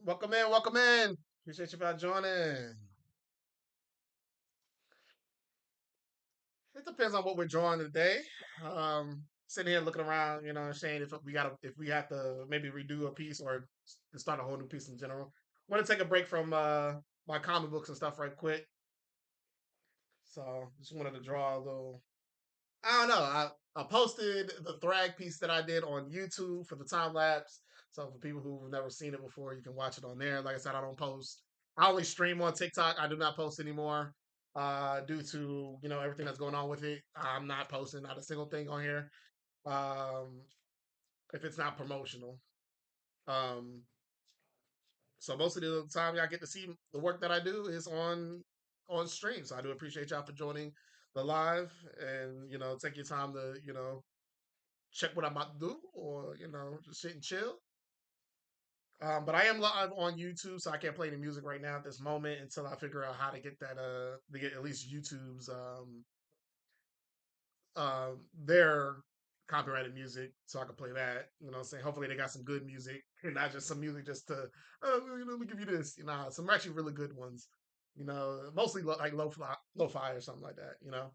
Welcome in, welcome in. Appreciate you for joining. It depends on what we're drawing today. Sitting here looking around, you know, and saying if we have to maybe redo a piece or start a whole new piece in general. Want to take a break from my comic books and stuff right quick. So just wanted to draw a little. I don't know. I posted the Thrag piece that I did on YouTube for the time lapse. So for people who've never seen it before, you can watch it on there. Like I said, I don't post. I only stream on TikTok. I do not post anymore due to everything that's going on with it. I'm not posting not a single thing on here um, if it's not promotional. Um, so most of the time, y'all get to see the work that I do is on stream. So I do appreciate y'all for joining the live and take your time to check what I'm about to do, or just sit and chill. But I am live on YouTube, so I can't play any music right now at this moment until I figure out how to get that to get at least YouTube's their copyrighted music so I can play that. You know what I'm saying? Hopefully they got some good music and not just some music just to let me give you this. Some actually really good ones. Mostly like lo-fi or something like that.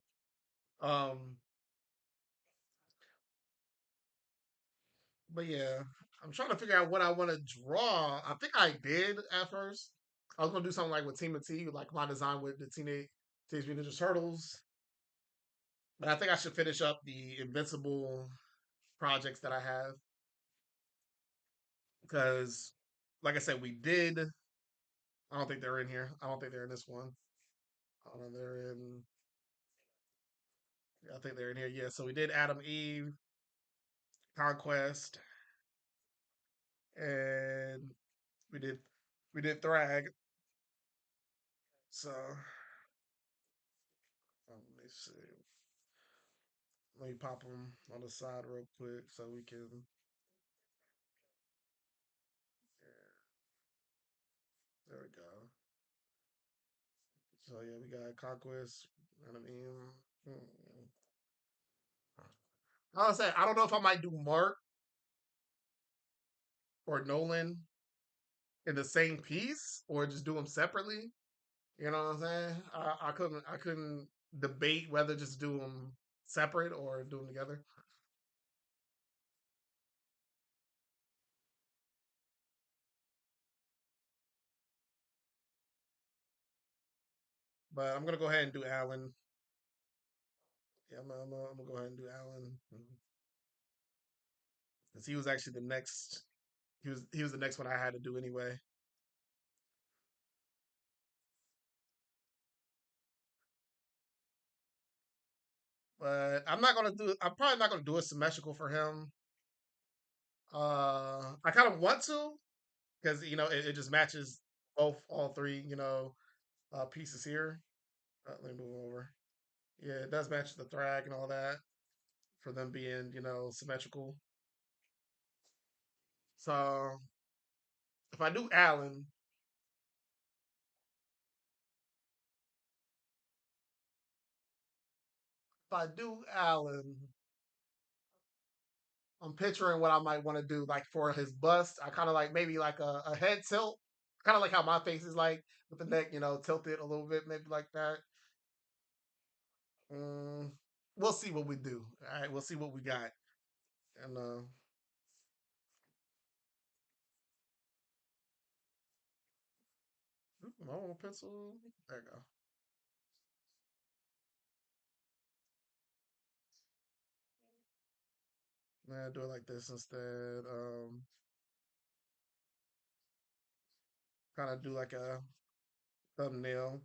Um But yeah, I'm trying to figure out what I want to draw. I think I did at first. I was gonna do something like with Team T, like my design with the Teenage Mutant Ninja Turtles. But I think I should finish up the Invincible projects that I have because, like I said, we did. I don't think they're in here. I don't think they're in this one. I don't know. They're in. I think they're in here. Yeah. So we did Adam Eve, Conquest, and we did we did Thrag. So let me see. Let me pop them on the side real quick so we can. There we go. So yeah, we got Conquest. You know what I mean? Hmm. I was say I don't know if I might do Mark or Nolan in the same piece or just do them separately. You know what I'm saying? I couldn't debate whether just do them separate or do them together. But I'm gonna go ahead and do Allen. Yeah, I'm gonna go ahead and do Allen because he was actually the next. He was the next one I had to do anyway. But I'm not gonna do. I'm probably not gonna do a symmetrical for him. I kind of want to because it just matches both all three pieces here. Let me move over. Yeah, it does match the Thrag and all that for them being symmetrical. So if I do Allen, if I do Allen, I'm picturing what I might want to do like for his bust. I kind of like maybe like a head tilt, kind of like how my face is like with the neck, tilted a little bit, maybe like that. Mm, we'll see what we do. All right, we'll see what we got. And normal pencil. There you go. Nah, do it like this instead. Kind of do like a thumbnail.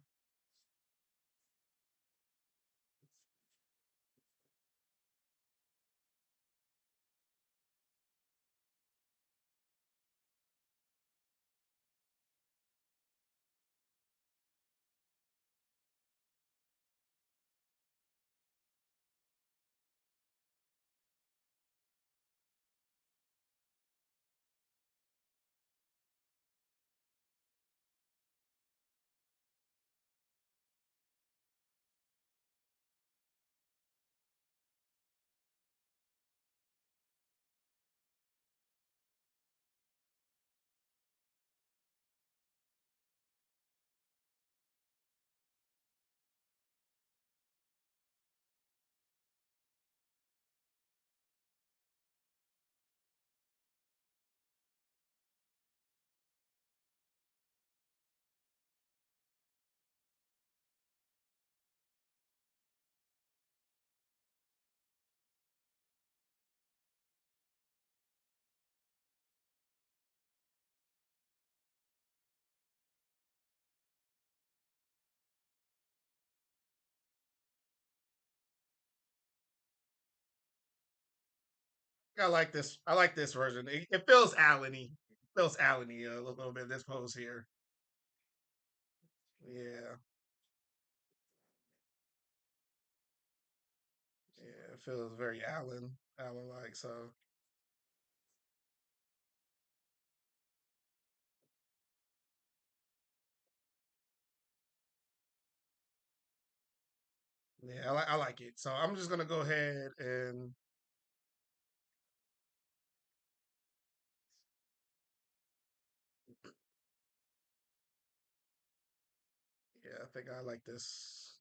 I like this. I like this version. It feels Allen-y. It feels Allen-y a little bit. This pose here. Yeah, yeah. It feels very Allen like. So yeah, I like it. So I'm just gonna go ahead and yeah, I think I like this.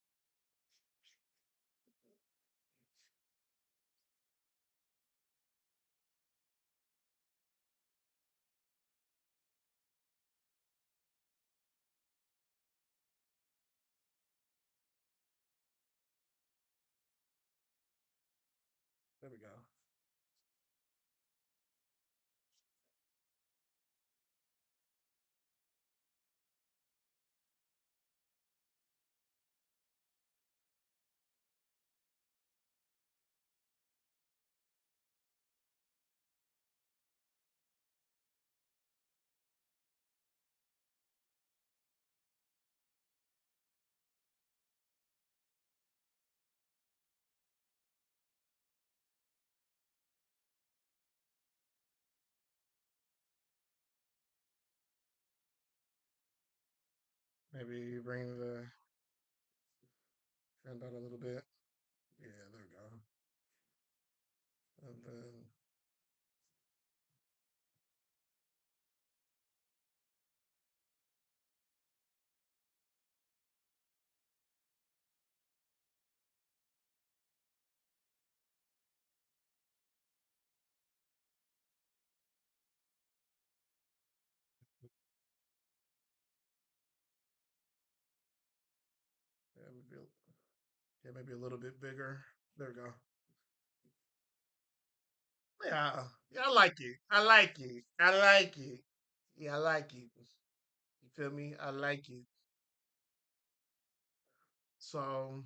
There we go. Maybe bring the trend out a little bit. Yeah, there we go. And then Maybe, yeah, maybe a little bit bigger. There we go. Yeah, yeah, I like it. I like it. I like it. Yeah, I like it. You feel me? I like it. So,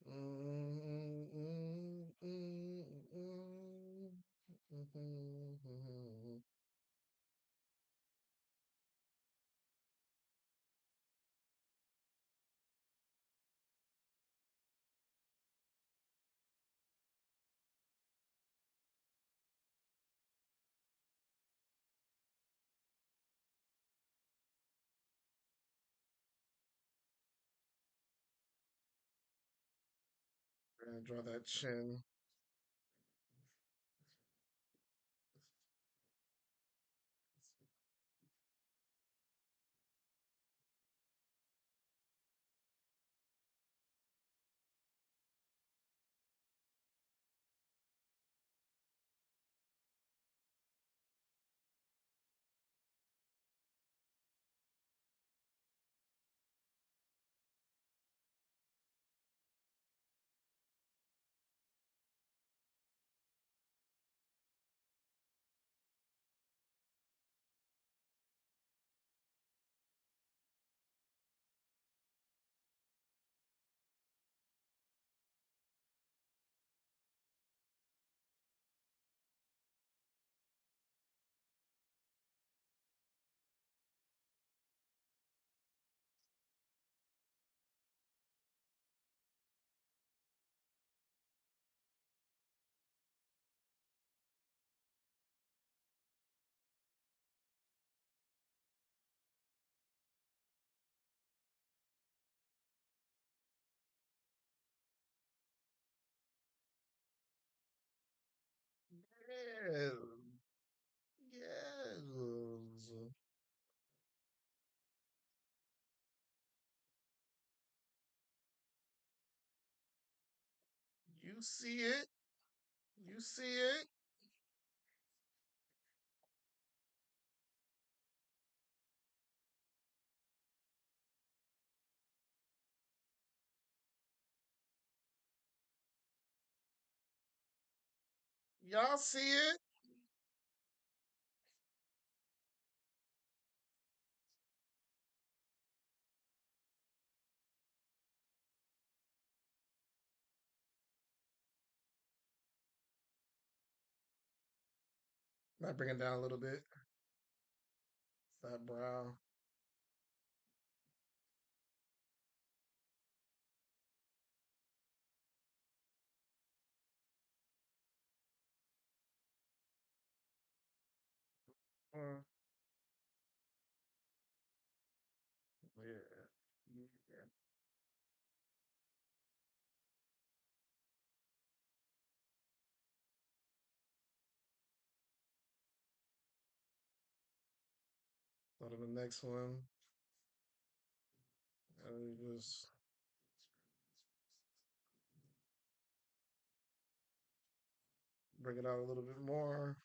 mm, mm, mm, mm, mm. Gonna draw that chin. Yeah. Yes. You see it. You see it. Y'all see it. Might bring it down a little bit. That brow. Mm, yeah. Yeah. Go to the next one. And just bring it out a little bit more.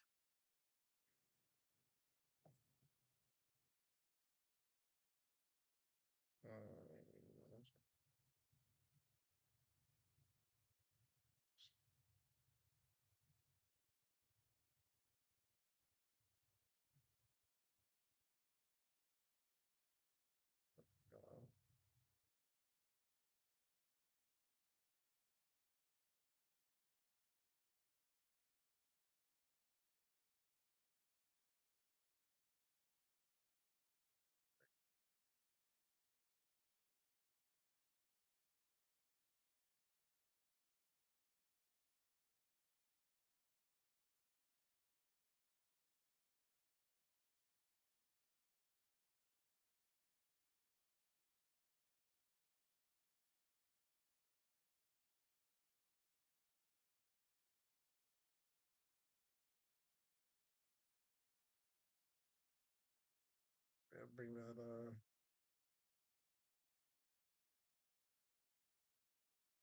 Yeah, bring that.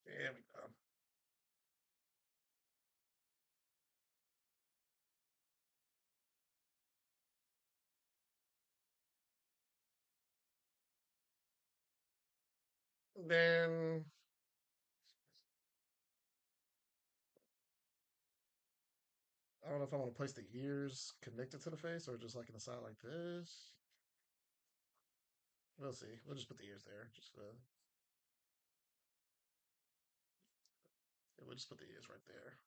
There we go. Then I don't know if I want to place the ears connected to the face or just like in the side like this. We'll see. We'll just put the ears there. Yeah, we'll just put the ears right there.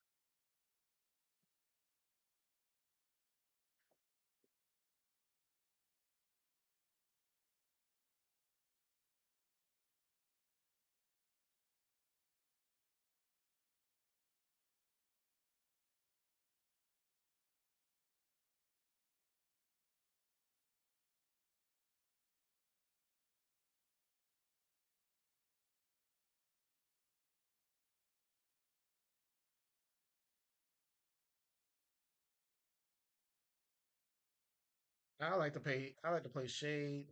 I like to play shade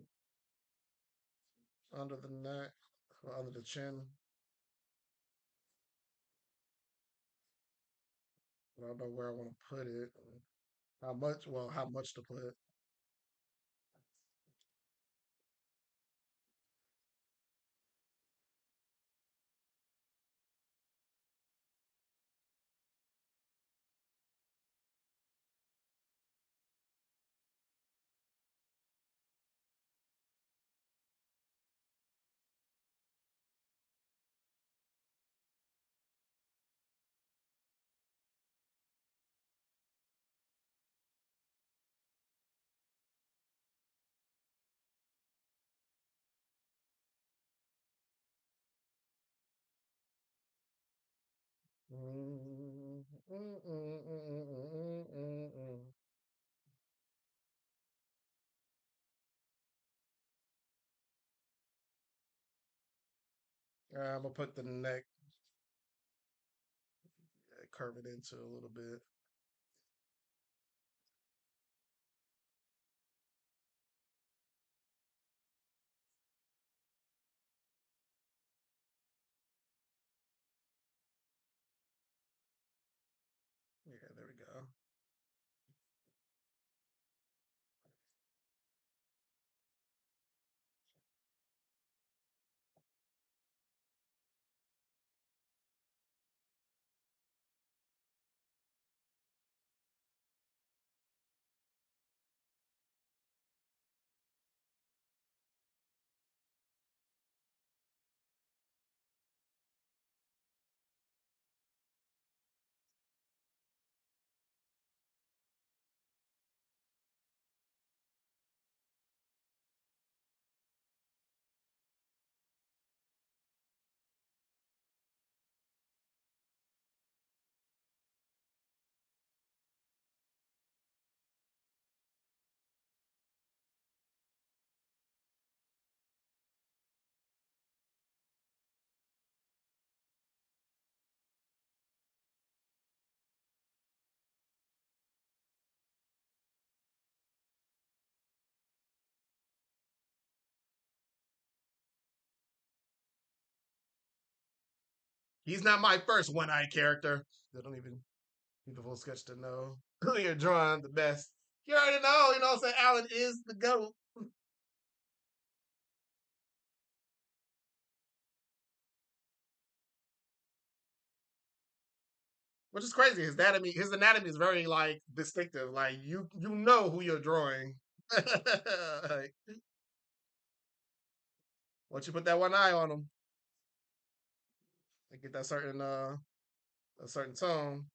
under the neck, or under the chin. But I don't know where I want to put it. How much? Well, how much to put? Mm, mm, mm, mm, mm, mm, mm. I'm gonna put the neck, curve it into a little bit. Yeah, there we go. He's not my first one-eye character. They don't even need the full sketch to know who you're drawing the best. You already know, you know what I'm saying? Alan is the GOAT. Which is crazy. His anatomy is very like distinctive. Like you know who you're drawing. Like, once you put that one eye on him, they get that certain a certain tone.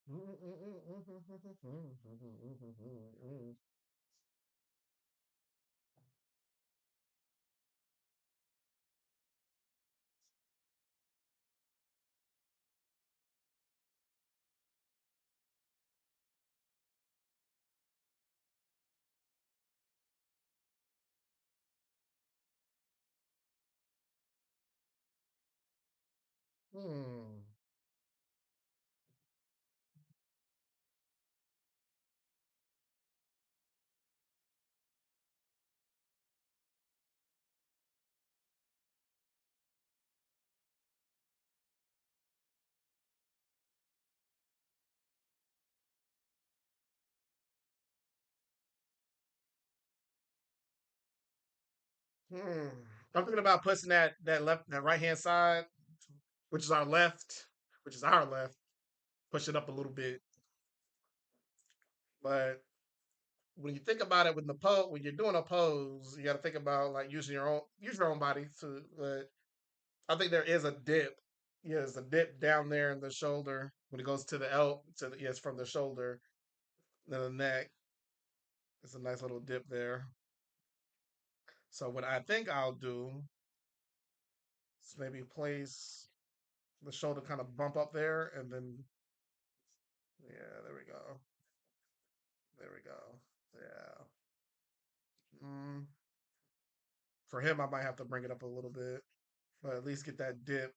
Hmm. Hmm. I'm thinking about pushing that right hand side, which is our left, which is our left, push it up a little bit. But when you think about it, when you're doing a pose, you got to think about like use your own body to. But I think there is a dip. Yeah, there's a dip down there in the shoulder when it goes to the elbow. Yes, from the shoulder, then the neck. It's a nice little dip there. So what I think I'll do is maybe place the shoulder kind of bump up there, and then yeah, there we go. There we go. Yeah. Mm, for him, I might have to bring it up a little bit, but at least get that dip.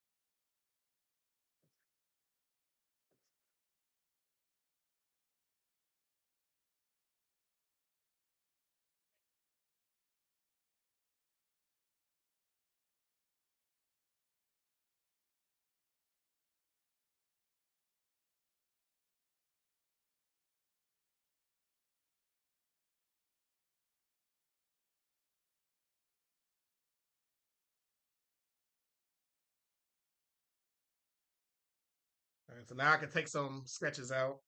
All right, so now I can take some sketches out,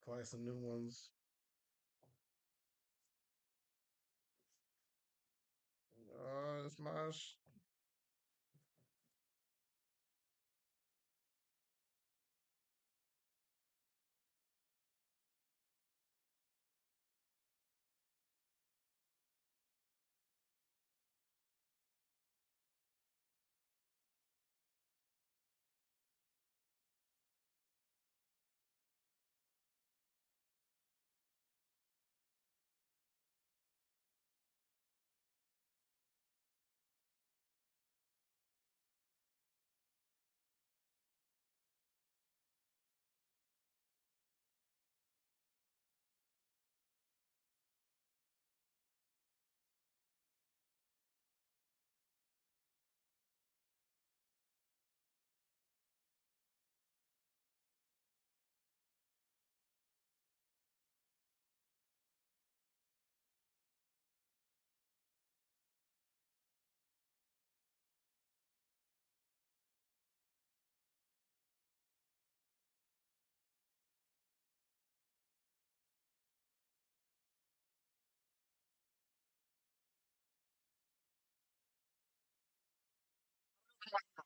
apply some new ones. It's my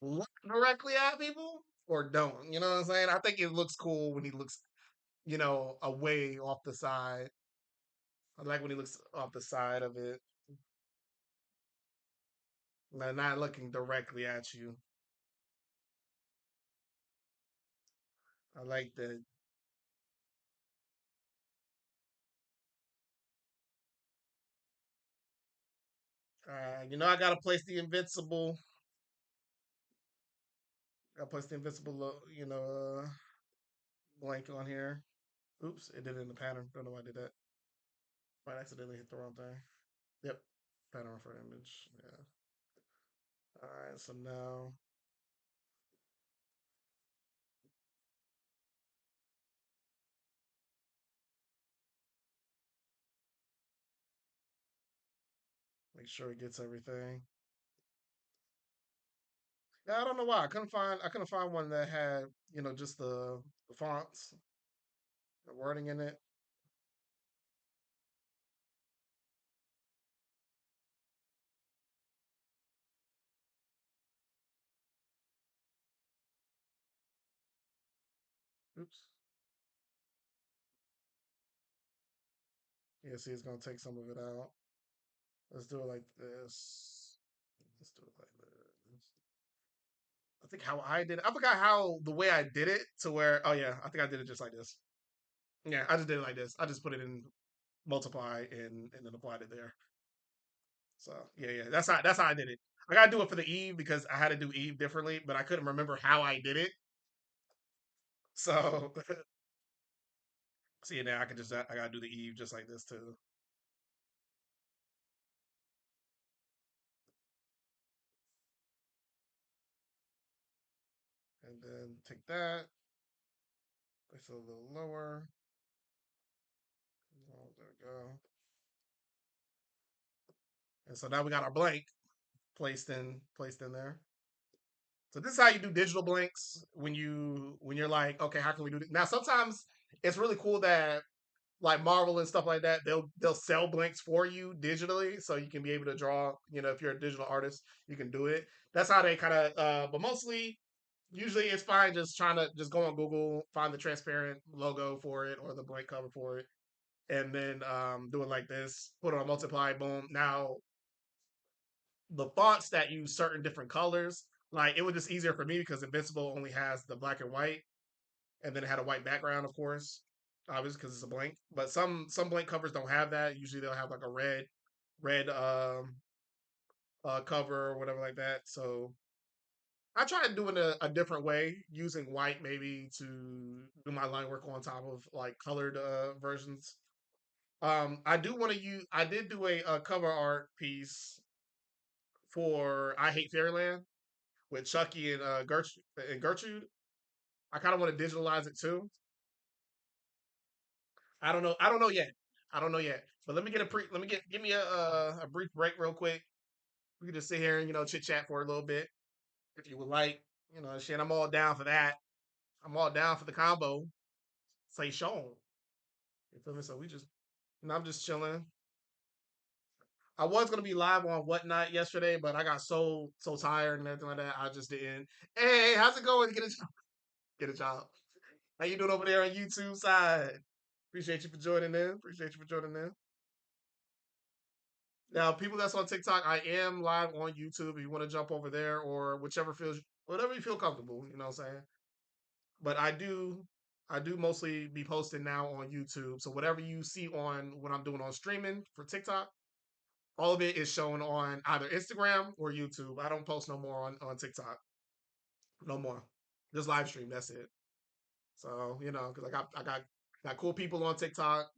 look directly at people or don't. You know what I'm saying? I think it looks cool when he looks, away off the side. I like when he looks off the side of it, not looking directly at you. I like that. I gotta place the invincible. Gotta place the invincible, blank on here. Oops, it did it in the pattern. Don't know why I did that. Might accidentally hit the wrong thing. Yep, pattern for image. Yeah. All right, so now make sure it gets everything. Yeah, I don't know why I couldn't find one that had just the fonts, the wording in it. Oops. Yeah, see, it's gonna take some of it out. Let's do it like this. Let's do it like this. I think how I did it. I forgot how the way I did it to where. Oh yeah, I think I did it just like this. Yeah, I just did it like this. I just put it in multiply and then applied it there. So yeah, yeah, that's how I did it. I gotta do it for the Eve because I had to do Eve differently, but I couldn't remember how I did it. So see now I can just I gotta do the Eve just like this too, and then take that, place it a little lower. Oh, there we go. And so now we got our blank placed in there. So this is how you do digital blanks when you're like, okay, how can we do this? Now sometimes it's really cool that like Marvel and stuff like that, they'll sell blanks for you digitally, so you can be able to draw. You know, if you're a digital artist, you can do it. That's how they kind of. But mostly, usually it's fine just trying to just go on Google, find the transparent logo for it or the blank cover for it, and then do it like this. Put it on multiply. Boom. Now the fonts that use certain different colors, like it was just easier for me because Invincible only has the black and white, and then it had a white background, of course, obviously because it's a blank. But some blank covers don't have that. Usually they'll have like a red cover or whatever like that. So I tried doing a different way, using white maybe to do my line work on top of like colored versions. I do want to use. I did do a cover art piece for I Hate Fairyland with Chucky and Gertrude. I kind of want to digitalize it too. I don't know. I don't know yet. I don't know yet. But let me get a pre. Let me get give me a brief break real quick. We can just sit here and chit chat for a little bit if you would like. Shit. I'm all down for that. I'm all down for the combo. Say Sean. You feel me? So we just I'm just chilling. I was gonna be live on whatnot yesterday, but I got so tired and everything like that. I just didn't. Hey, how's it going? Get a job. Get a job. How you doing over there on YouTube side? Appreciate you for joining in. Appreciate you for joining in. Now, people that's on TikTok, I am live on YouTube. If you want to jump over there or whatever you feel comfortable, you know what I'm saying. But I do mostly be posting now on YouTube. So whatever you see on what I'm doing on streaming for TikTok, all of it is shown on either Instagram or YouTube. I don't post no more on TikTok, no more. Just live stream. That's it. So because I got cool people on TikTok,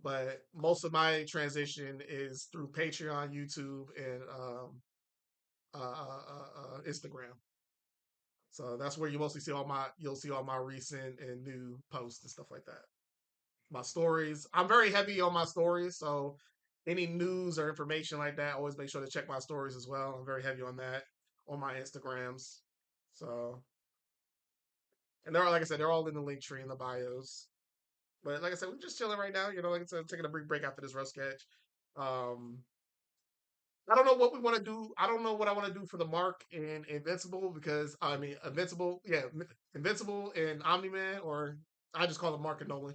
but most of my transition is through Patreon, YouTube, and Instagram. So that's where you'll see all my recent and new posts and stuff like that. My stories. I'm very heavy on my stories, so any news or information like that, always make sure to check my stories as well. I'm very heavy on that on my Instagrams. So and they're like I said, they're all in the link tree in the bios. But like I said, we're just chilling right now. Like I said, taking a brief break after this rough sketch. Um, I don't know what we want to do. I don't know what I want to do for the Mark and Invincible because I mean Invincible, yeah, Invincible and Omni Man, or I just call them Mark and Nolan.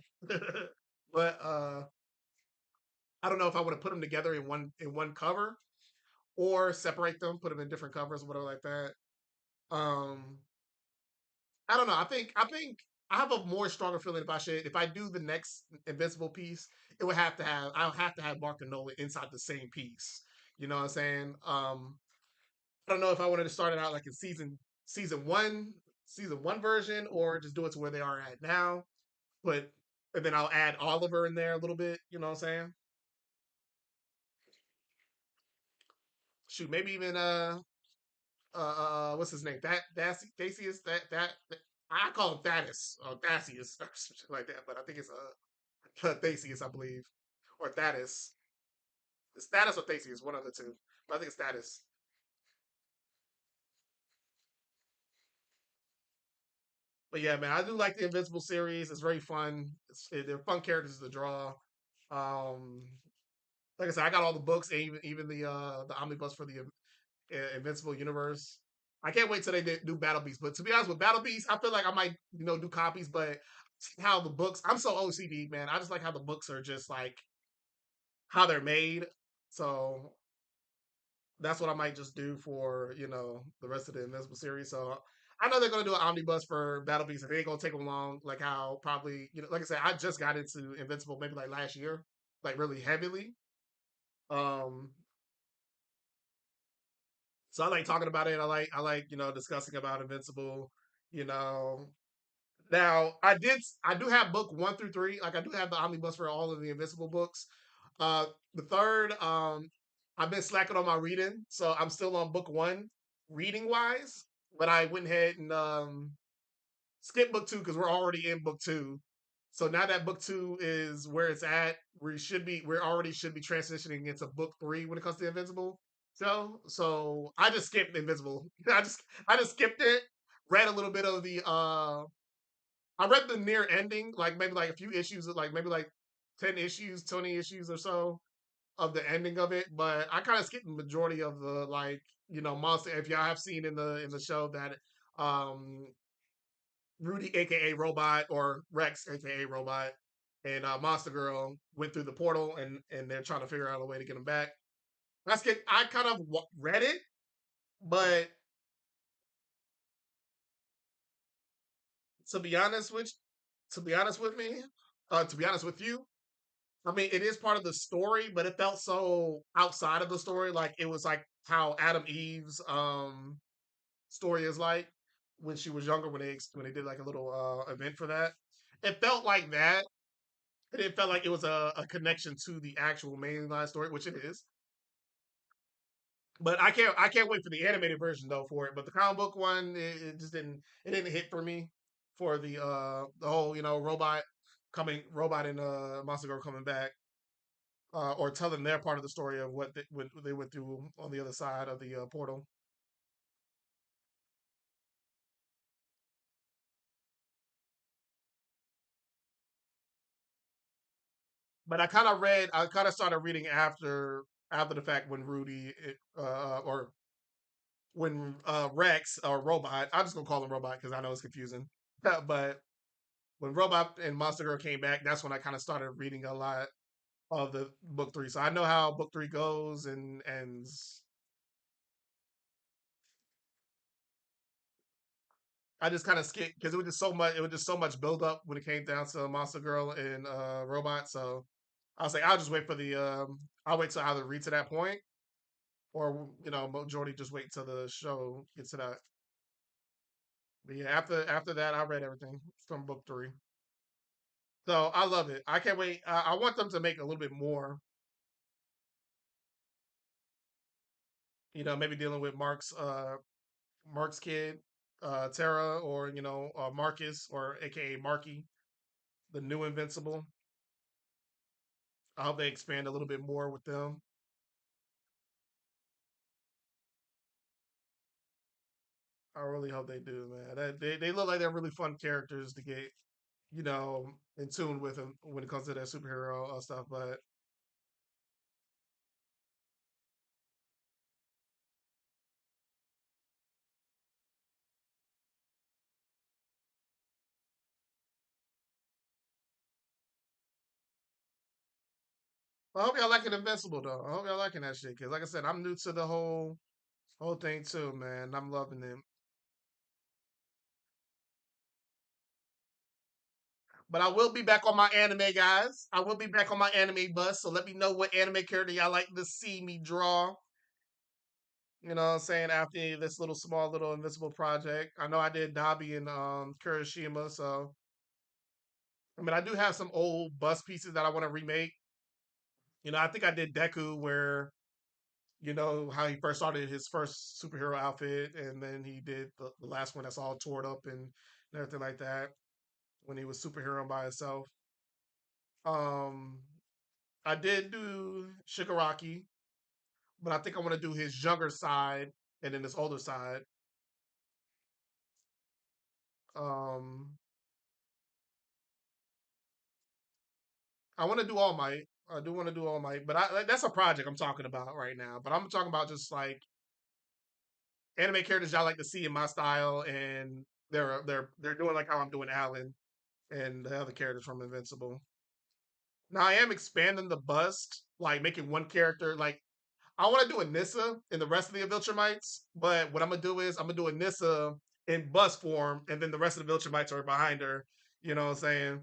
But I don't know if I want to put them together in one cover or separate them, put them in different covers or whatever like that. Um, I don't know. I think I have a more stronger feeling if I do the next Invincible piece, I'll have to have Mark and Nolan inside the same piece. You know what I'm saying? I don't know if I wanted to start it out like in season one version, or just do it to where they are at now. But and then I'll add Oliver in there a little bit. You know what I'm saying? Shoot, maybe even what's his name? Thasius that I call him Thaddeus or Thasius or something like that, but I think it's Thasius, I believe, or Thaddeus. It's Thaddeus or Thasius, one of the two. But I think it's Thaddeus. But yeah, man, I do like the Invincible series. It's very fun. They're fun characters to draw. Um, like I said, I got all the books, and even the omnibus for the Invincible universe. I can't wait till they do Battle Beast. But to be honest with Battle Beast, I feel like I might do copies, but how the books, I'm so OCD, man. I just like how the books are just like how they're made. So that's what I might just do for the rest of the Invincible series. So I know they're gonna do an omnibus for Battle Beast, and it ain't gonna take them long. Like how probably like I said, I just got into Invincible maybe like last year, like really heavily. Um, so I like talking about it. I like discussing about Invincible. You know, now I do have book 1 through 3. Like I do have the omnibus for all of the Invincible books. Uh, the third, I've been slacking on my reading, so I'm still on book 1 reading wise. But I went ahead and skipped book 2 because we're already in book 2. So now that book 2 is where it's at, we already should be transitioning into book 3 when it comes to Invincible. So I just skipped Invincible. I just skipped it. Read a little bit of the I read the near ending, like maybe like a few issues, like maybe like 10 issues, 20 issues or so of the ending of it. But I kind of skipped the majority of the monster. If y'all have seen in the show that um Rudy, aka Robot, or Rex, aka Robot, and Monster Girl went through the portal, and they're trying to figure out a way to get him back. I kind of read it, but to be honest with to be honest with me, to be honest with you, I mean, it is part of the story, but it felt so outside of the story. Like it was like how Adam Eve's story is like when she was younger, when they did like a little event for that. It felt like that. It felt like it was a connection to the actual mainline story, which it is. But I can't wait for the animated version though for it. But the comic book one, it just didn't hit for me for the whole robot and Monster Girl coming back, or telling their part of the story of what they went through on the other side of the portal. But I kind of started reading after the fact when or when Rex or Robot, I'm just gonna call him Robot because I know it's confusing. But when Robot and Monster Girl came back, that's when I kind of started reading a lot of the book 3. So I know how book 3 goes and ends. I just kind of skipped because it was just so much. It was just so much build up when it came down to Monster Girl and Robot. So I was like, I'll just wait for the. I'll wait till either read to that point, or majority just wait till the show gets to that. But yeah, after that, I read everything from book 3. So I love it. I can't wait. I want them to make a little bit more. Maybe dealing with Mark's kid, Tara, or Marcus, or AKA Marky, the new Invincible. I hope they expand a little bit more with them. I really hope they do, man. They look like they're really fun characters to get in tune with them when it comes to their superhero stuff. But I hope y'all liking Invincible though. I hope y'all liking that shit because, like I said, I'm new to the whole thing too, man. I'm loving it. But I will be back on my anime, guys. I will be back on my anime bus. So let me know what anime character y'all like to see me draw. You know what I'm saying? After this little small little invisible project. I know I did Dabi and Kurashima, so I mean I do have some old bus pieces that I want to remake. I think I did Deku where how he first started his first superhero outfit, and then he did the last one that's all torn up and everything like that when he was superhero by himself. Um, I did do Shigaraki, but I think I want to do his younger side and then his older side. Um, I want to do All Might. I do want to do All Might, but that's a project I'm talking about right now. But I'm talking about just like anime characters y'all like to see in my style, and they're doing like how I'm doing Alan and the other characters from Invincible. Now I am expanding the bust, like making one character like I want to do a Nissa in the rest of the Viltrumites, but what I'm gonna do is I'm gonna do a Nissa in bust form, and then the rest of the Viltrumites are behind her. You know what I'm saying?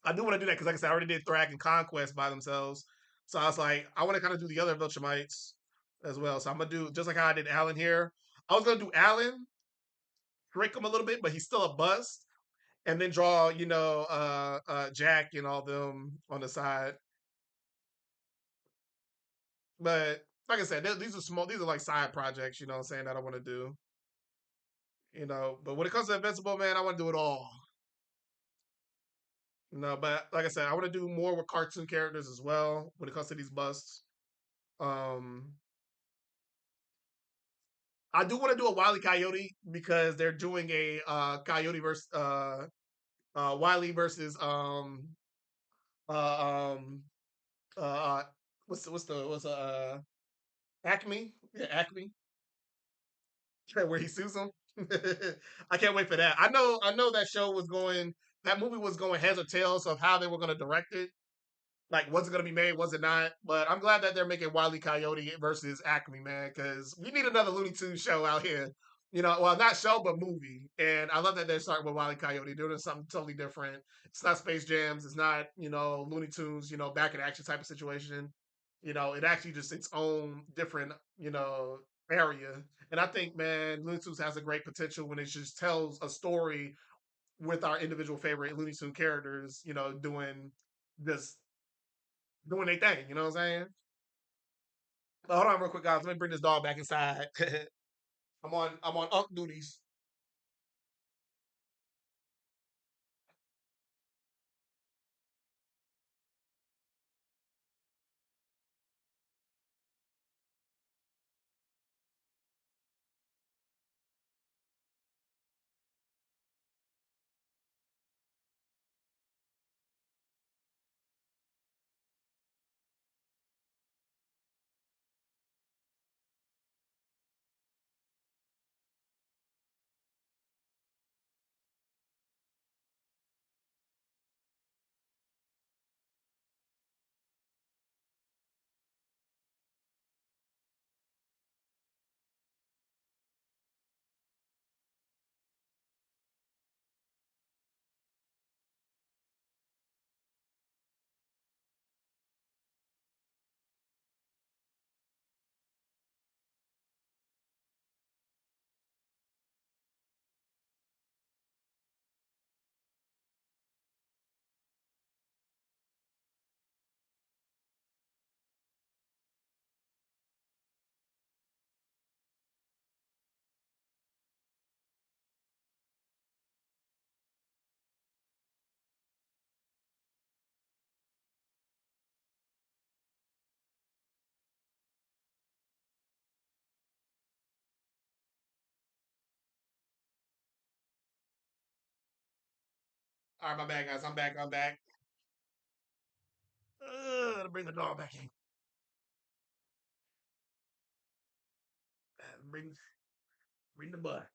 I do want to do that because, like I said, I already did Thrak and Conquest by themselves. So I was like, I want to kind of do the other Viltrumites as well. So I'm gonna do just like how I did Alan here. I was gonna do Alan, trick him a little bit, but he's still a bust, and then draw, Jack and all them on the side. But like I said, these are small. These are like side projects. You know what I'm saying, that I want to do. But when it comes to Invincible, man, I want to do it all. But like I said, I want to do more with cartoon characters as well when it comes to these busts. Um, I do want to do a Wile E. Coyote because they're doing a Coyote versus Wiley versus uh um what's Acme? Yeah, Acme. Where he sues him. I can't wait for that. I know that show was going that movie was going heads or tails of how they were going to direct it. Like, was it going to be made? Was it not? But I'm glad that they're making Wile E. Coyote versus Acme, man, because we need another Looney Tunes show out here. Well, not show, but movie. And I love that they're starting with Wile E. Coyote. They're doing something totally different. It's not Space Jams. It's not, Looney Tunes, back in action type of situation. It actually just its own different, area. And I think, man, Looney Tunes has a great potential when it just tells a story with our individual favorite Looney Tunes characters, this doing their thing. You know what I'm saying? But hold on, real quick, guys. Let me bring this dog back inside. I'm on Unk duties. All right, my bad, guys. I'm back. I'm back. To bring the dog back in. Bring bring the butt.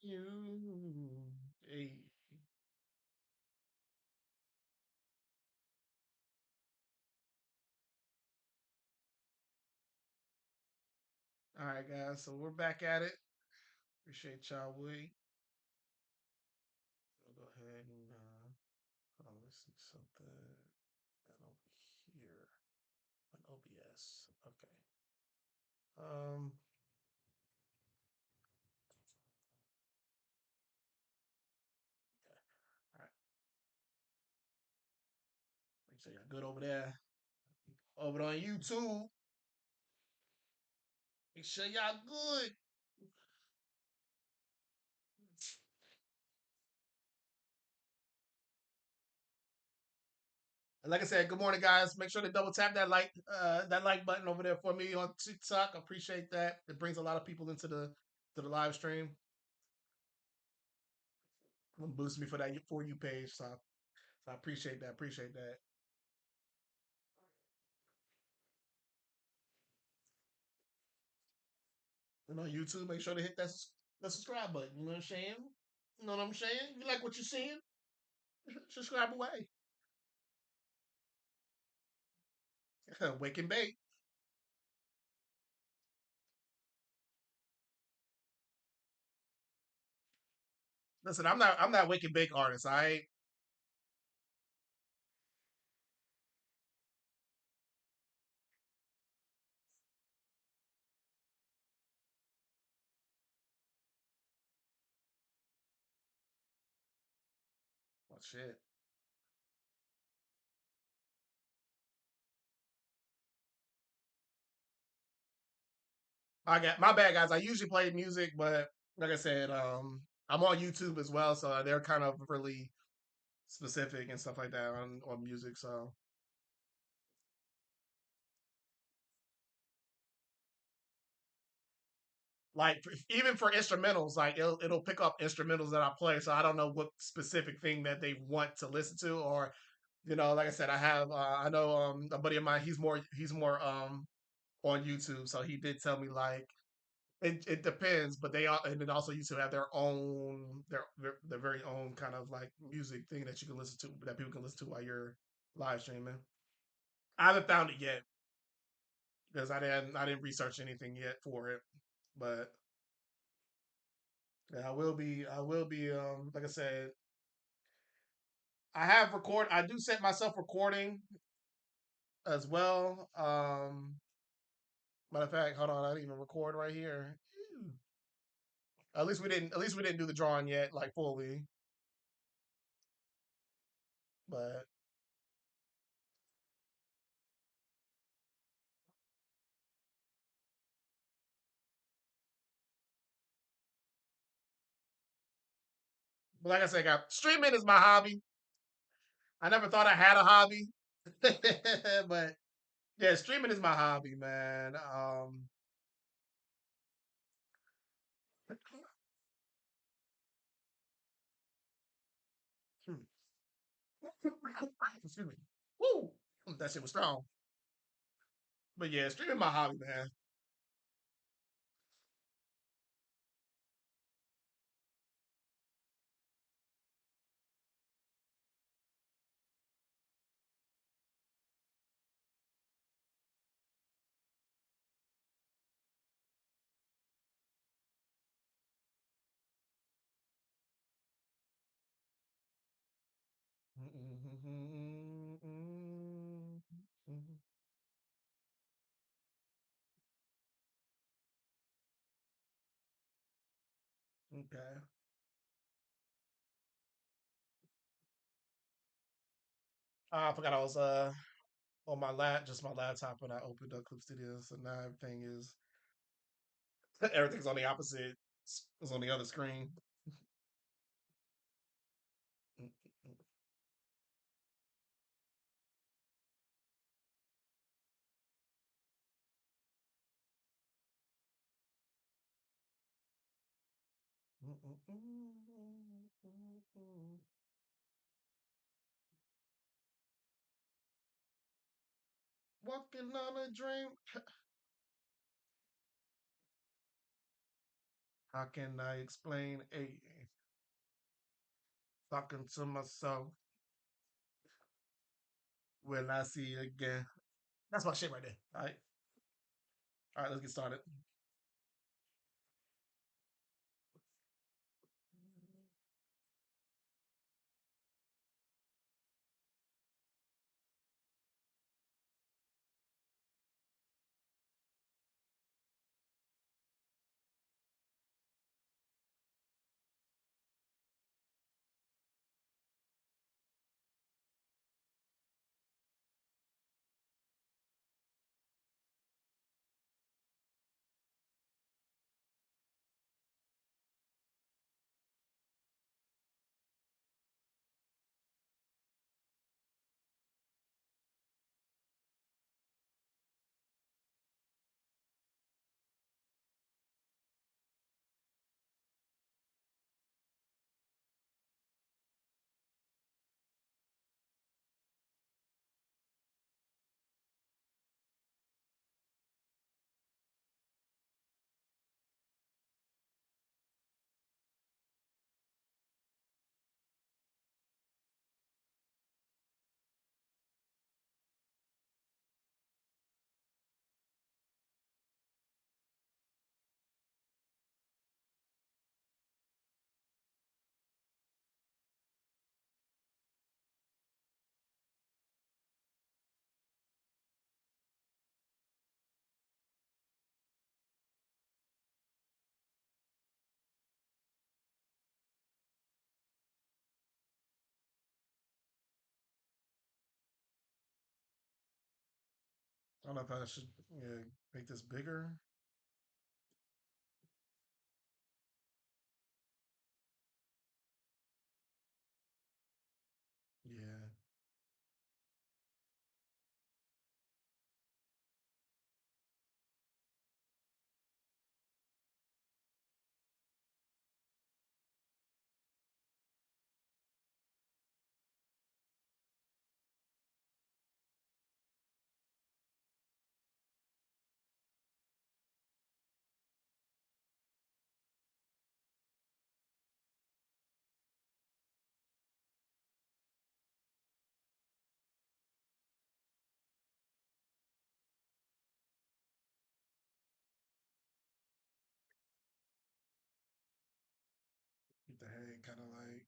you. Hey. All right, guys. So we're back at it. Appreciate y'all wait. I'll go ahead and hold on, let's see something. Got over here on OBS. Okay. Um. All right. Make sure y'all good over there. Over on YouTube. Make sure y'all good. And like I said, good morning, guys. Make sure to double tap that like button over there for me on TikTok. I appreciate that. It brings a lot of people into the live stream. Boost me for that for you page. So I appreciate that. Appreciate that. And on YouTube, make sure to hit that subscribe button. You know what I'm saying? You know what I'm saying? You like what you're seeing? Subscribe away. Wake and bake. Listen, I'm not wake and bake artist. I ain't. Well, shit. I got my bad, guys. I usually play music, but like I said, I'm on YouTube as well, so they're kind of really specific and stuff like that on music. So like even for instrumentals, like it'll pick up instrumentals that I play. So I don't know what specific thing that they want to listen to, or like I said, I know a buddy of mine. He's more on YouTube, so he did tell me like it depends, but they are, and then also YouTube have their very own kind of like music thing that you can listen to that people can listen to while you're live streaming. I haven't found it yet because I didn't research anything yet for it, but yeah, I will be like I said, I do set myself recording as well. Matter of fact, hold on, I didn't even record right here. At least we didn't do the drawing yet, like fully. But like I said, streaming is my hobby. I never thought I had a hobby. But yeah, streaming is my hobby, man. Hmm. Excuse me. Woo! That shit was strong. But yeah, streaming my hobby, man. Okay. I forgot I was on just my laptop when I opened up Clip Studio. So now everything's on the opposite. It's on the other screen. Walking on a dream. How can I explain a talking to myself when I see you again? That's my shit right there. All right, let's get started. I don't know if I should make this bigger. Yeah. Keep the head kind of like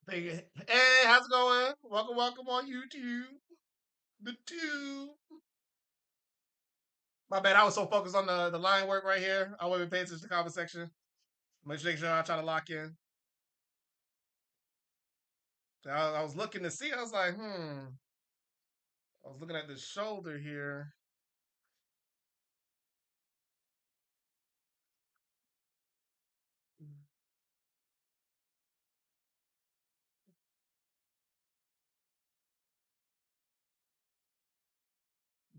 Hey, how's it going? Welcome, welcome on YouTube. The tube. My bad. I was so focused on the line work right here. I wasn't paying attention to the comment section. Make sure I try to lock in. I was looking to see. I was like, I was looking at the shoulder here.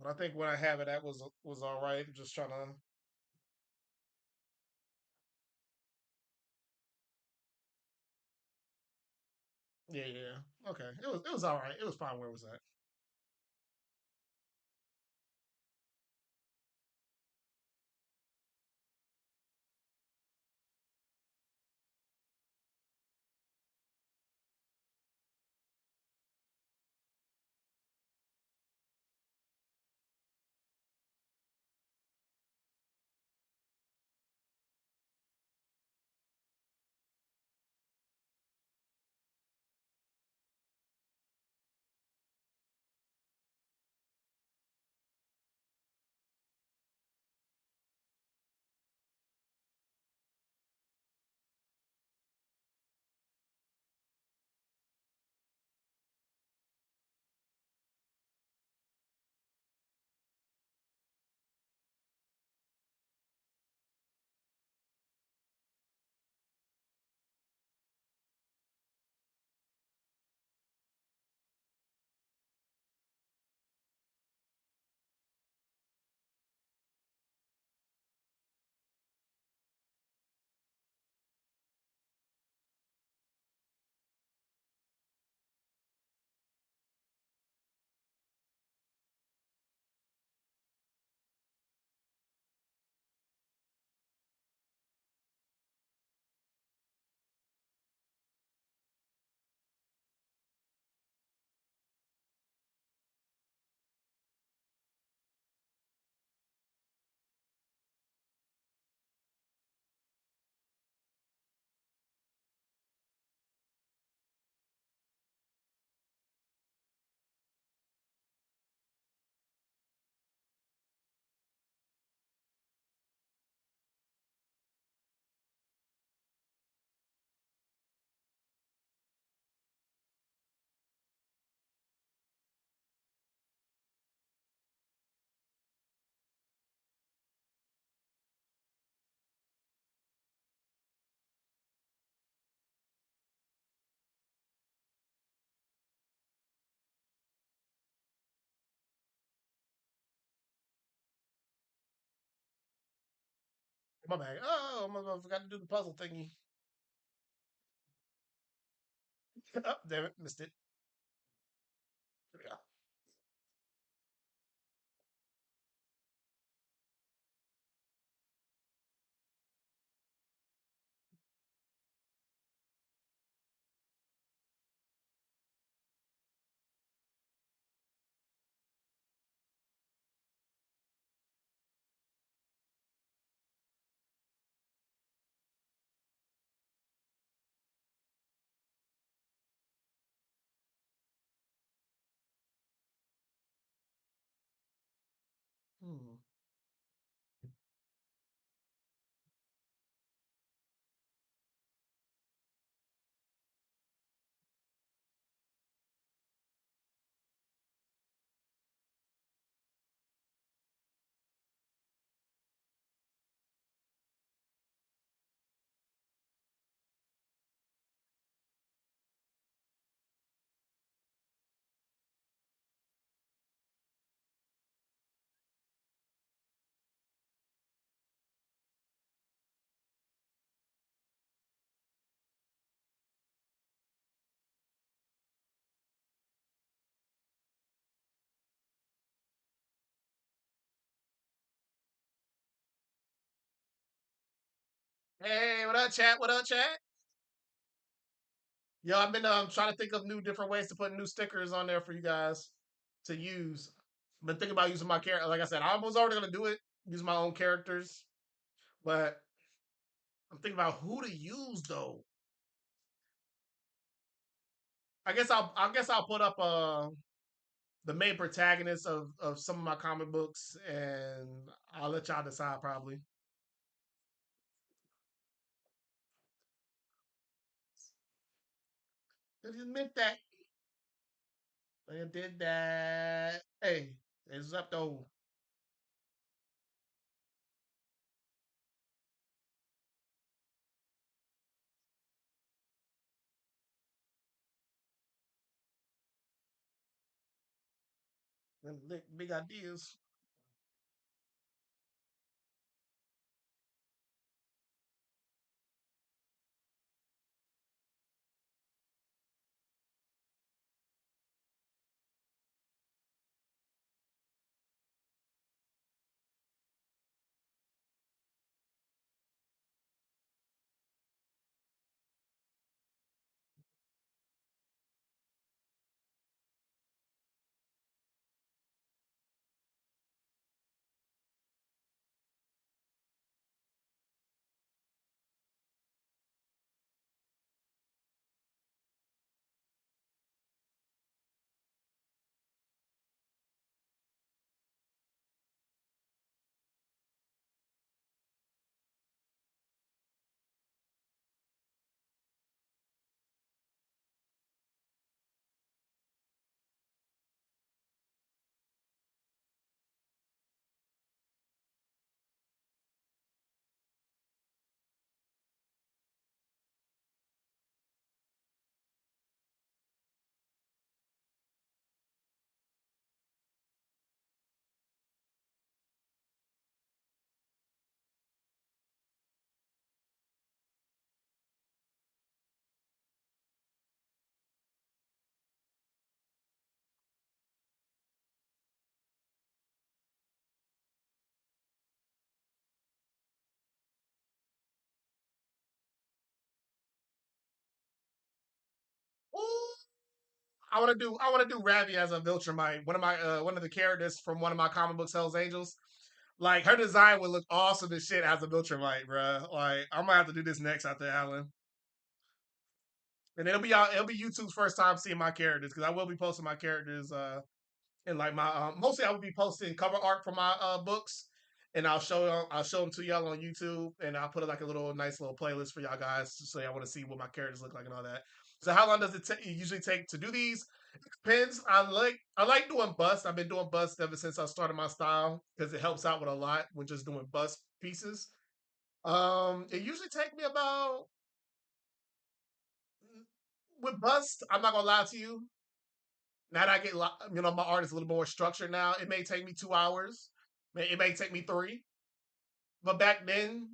But I think when I have it, that was all right. Just trying to. Yeah, yeah. Okay. It was all right. It was fine where it was at. My bad. Oh, I forgot to do the puzzle thingy. Oh, damn it, missed it. There we go. Hmm. Hey, what up, chat? What up, chat? Yo, I've been trying to think of new different ways to put new stickers on there for you guys to use. Been thinking about using my character. Like I said, I was already gonna do it, use my own characters, but I'm thinking about who to use though. I guess I'll put up the main protagonist of some of my comic books, and I'll let y'all decide probably. Cause you admit that they did that. Hey, it's up though. Them big ideas. Ooh, I want to do Ravi as a Viltrumite. One of the characters from one of my comic books, Hell's Angels. Like her design would look awesome as shit as a Viltrumite, bruh. Like I'm gonna have to do this next after Alan. And it'll be YouTube's first time seeing my characters because I will be posting my characters and like my mostly I would be posting cover art for my books, and I'll show them to y'all on YouTube, and I'll put like a little nice little playlist for y'all guys so y'all want to see what my characters look like and all that. So how long does it usually take to do these? Depends. I like doing bust. I've been doing bust ever since I started my style because it helps out with a lot when just doing bust pieces. It usually take me about with bust. I'm not gonna lie to you. Now that I get, my art is a little more structured now. It may take me 2 hours. It may take me three. But back then,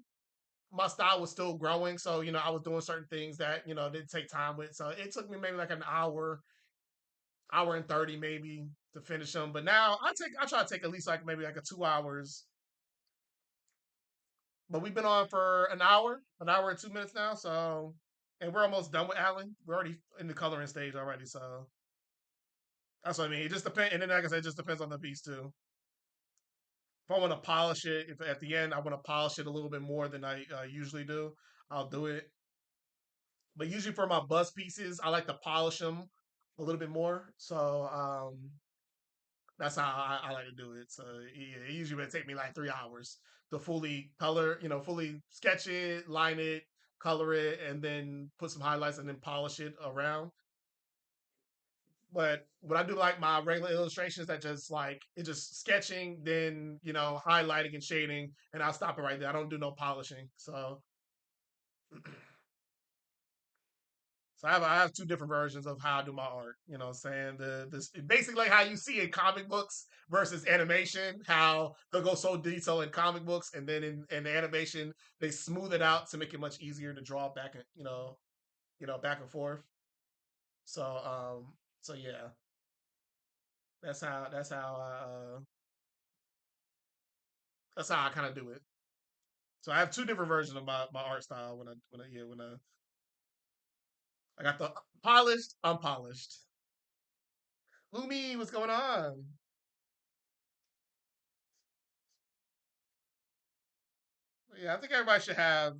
my style was still growing. So, I was doing certain things that, didn't take time with. So it took me maybe like an hour and 30 maybe to finish them. But now I try to take at least like maybe like a 2 hours. But we've been on for an hour and 2 minutes now. So, and we're almost done with Alan. We're already in the coloring stage already. So that's what I mean. It just depends. And then, like I said, it just depends on the piece too. If I want to polish it, if at the end I want to polish it a little bit more than I usually do, I'll do it. But usually for my bust pieces, I like to polish them a little bit more. So that's how I like to do it. So yeah, it usually would take me like 3 hours to fully color, fully sketch it, line it, color it, and then put some highlights and then polish it around. But when I do like my regular illustrations, that just like it's just sketching, then highlighting and shading, and I'll stop it right there. I don't do no polishing. So I have two different versions of how I do my art. You know, what I'm saying the this basically like how you see in comic books versus animation. How they'll go so detailed in comic books, and then in the animation they smooth it out to make it much easier to draw back and back and forth. So so yeah, that's how I kind of do it. So I have two different versions of my art style when I got the polished, unpolished. Lumi, what's going on? Yeah, I think everybody should have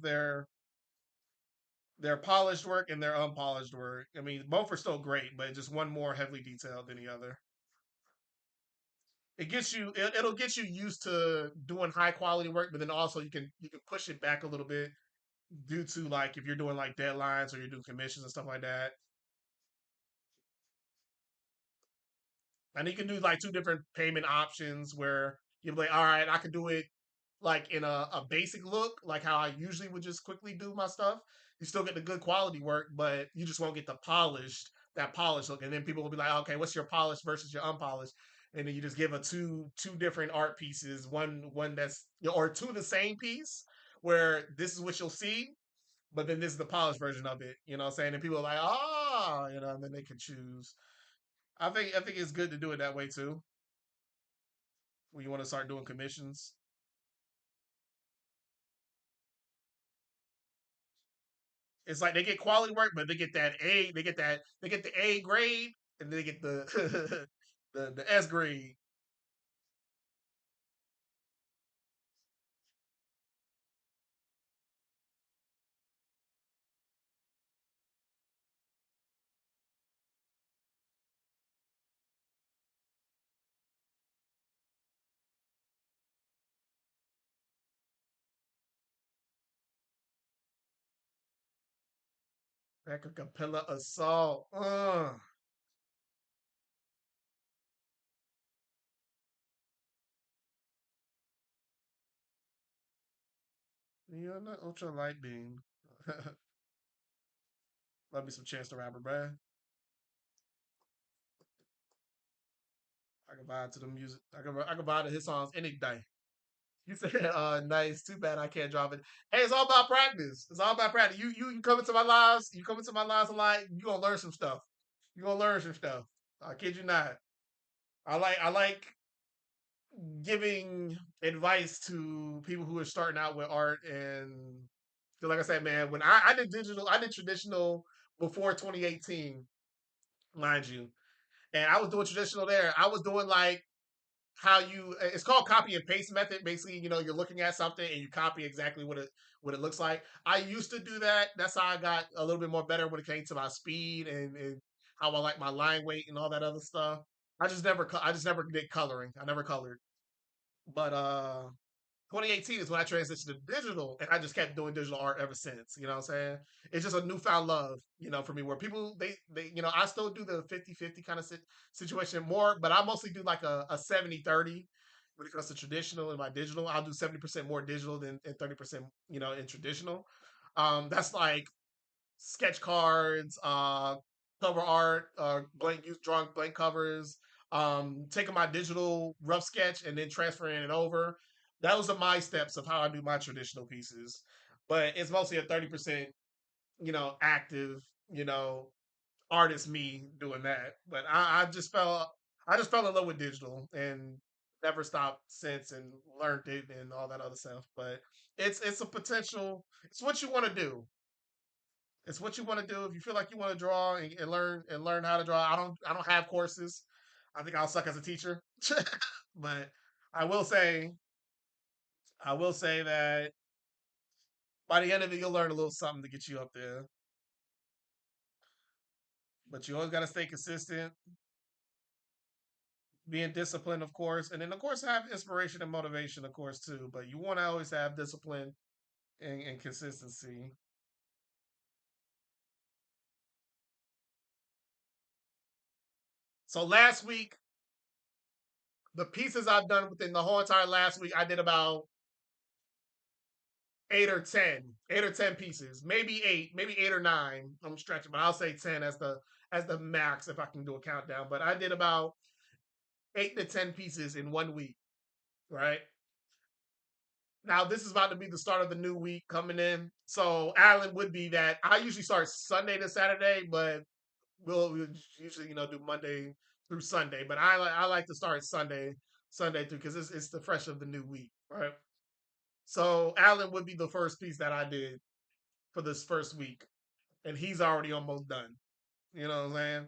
their polished work and their unpolished work. I mean, both are still great, but just one more heavily detailed than the other. It'll get you used to doing high quality work, but then also you can push it back a little bit due to like if you're doing like deadlines or you're doing commissions and stuff like that. And you can do like two different payment options where you're like, all right, I can do it like in a basic look, like how I usually would just quickly do my stuff. You still get the good quality work, but you just won't get the polished look. And then people will be like, okay, what's your polished versus your unpolished? And then you just give a two different art pieces, one that's or two the same piece, where this is what you'll see, but then this is the polished version of it. You know what I'm saying? And people are like, oh, and then they can choose. I think it's good to do it that way too. When you want to start doing commissions, it's like they get quality work, but they get that A, they get the A grade, and they get the the S grade. Like a Capella assault. You're not ultra light beam. Love me some Chance the Rapper, bruh. I can vibe to the music. I can vibe to his songs any day. You said, nice. Too bad I can't drop it. Hey, it's all about practice. It's all about practice. You come into my lives. You come into my lives a lot. You gonna learn some stuff. You gonna learn some stuff. I kid you not. I like giving advice to people who are starting out with art and 'cause like I said, man, when I did digital, I did traditional before 2018, mind you, and I was doing traditional there. I was doing like how you it's called copy and paste method. Basically, you're looking at something and you copy exactly what it looks like. I used to do that. That's how I got a little bit more better when it came to my speed and how I like my line weight and all that other stuff. I just never did coloring. I never colored. But 2018 is when I transitioned to digital, and I just kept doing digital art ever since. You know what I'm saying? It's just a newfound love, for me. Where people I still do the 50-50 kind of situation more, but I mostly do like a 70-30 when it comes to traditional and my digital. I'll do 70% more digital than and 30% in traditional. That's like sketch cards, cover art, drawing blank covers, taking my digital rough sketch and then transferring it over. Those are my steps of how I do my traditional pieces. But it's mostly a 30%, active, you know, artist me doing that. But I just fell in love with digital and never stopped since and learned it and all that other stuff. But it's a potential. It's what you want to do. It's what you want to do. If you feel like you want to draw and learn how to draw, I don't have courses. I think I'll suck as a teacher. But I will say I will say that by the end of it, you'll learn a little something to get you up there. But you always got to stay consistent, being disciplined, of course, and then of course have inspiration and motivation, of course, too. But you want to always have discipline and consistency. So last week, the pieces I've done within the whole entire last week, I did about 8 or 10 pieces, maybe 8 or 9. I'm stretching, but I'll say 10 as the max if I can do a countdown. But I did about 8 to 10 pieces in one week, right? Now this is about to be the start of the new week coming in. So Alan would be that I usually start Sunday to Saturday, but we'll usually do Monday through Sunday. But I like to start Sunday through because it's the fresh of the new week, right? So Alan would be the first piece that I did for this first week, and he's already almost done. You know what I'm saying?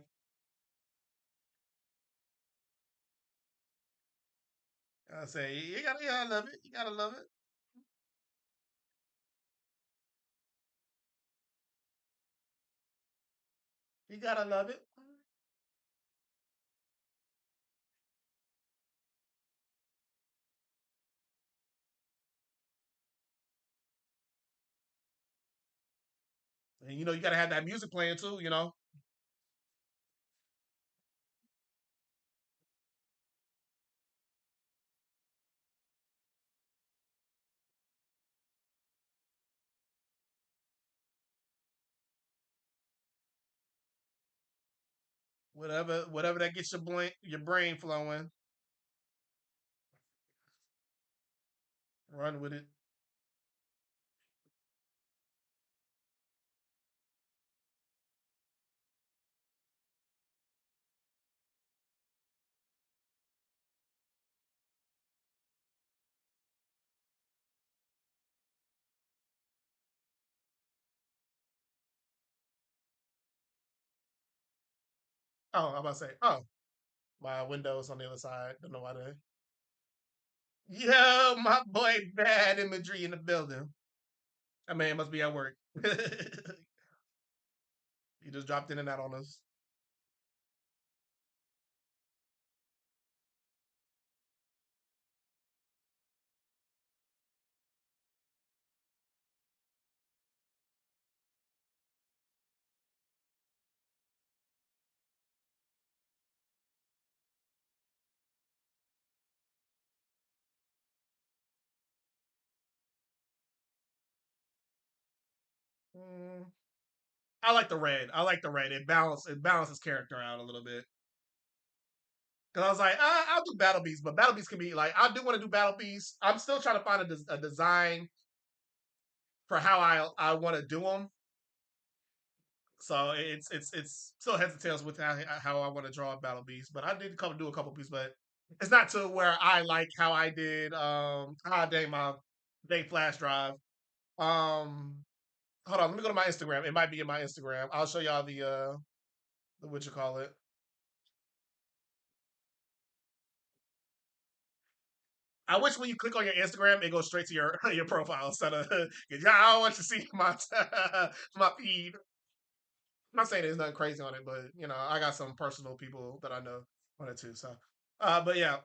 I say you gotta love it. You gotta love it. You gotta love it. And you gotta have that music playing too. Whatever that gets your brain flowing. Run with it. Oh, I'm about to say. Oh, my window's on the other side. Don't know why they. Yo, my boy, bad imagery in the building. That man must be at work. He just dropped in and out on us. Mm, I like the red. I like the red. It balances character out a little bit. Because I was like, I'll do Battle Beast, but Battle Beast can be like, I do want to do Battle Beast. I'm still trying to find a design for how I want to do them. So it's still heads and tails with how I want to draw a Battle Beast. But I did do a couple pieces, but it's not to where I like how I did. Dang, my dang flash drive. Um, Hold on, let me go to my Instagram. It might be in my Instagram. I'll show y'all the what you call it. I wish when you click on your Instagram, it goes straight to your your profile instead of y'all I don't want you to see my my feed. I'm not saying there's nothing crazy on it, but I got some personal people that I know on it too. So, but yeah,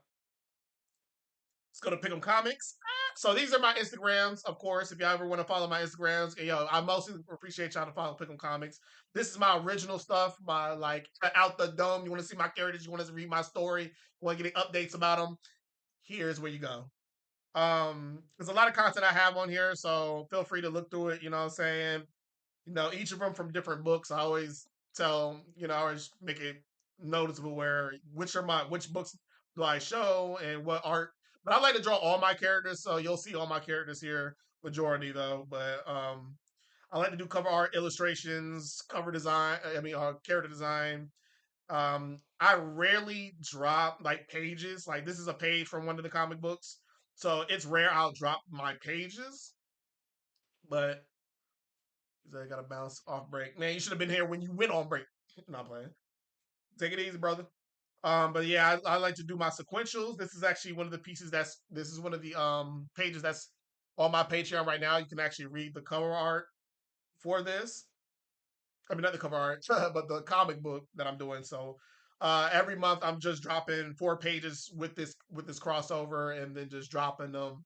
let's go to Pick'em Comics. So these are my Instagrams, of course. If y'all ever want to follow my Instagrams, and, I mostly appreciate y'all to follow Pick'em Comics. This is my original stuff, my like out the dome. You want to see my characters? You want to read my story? You want to get updates about them? Here's where you go. There's a lot of content I have on here, so feel free to look through it. You know what I'm saying? Each of them from different books. I always I always make it noticeable where which books do I show and what art. But I like to draw all my characters, so you'll see all my characters here, majority though. But I like to do cover art, illustrations, cover design. I mean, character design. I rarely drop like pages. Like this is a page from one of the comic books, so it's rare I'll drop my pages. But I got to bounce off break. Man, you should have been here when you went on break. Not playing. Take it easy, brother. But yeah, I like to do my sequentials. This is actually one of the pieces this is one of the pages that's on my Patreon right now. You can actually read the cover art for this. I mean, not the cover art, but the comic book that I'm doing. So every month I'm just dropping 4 pages with this crossover, and then just dropping them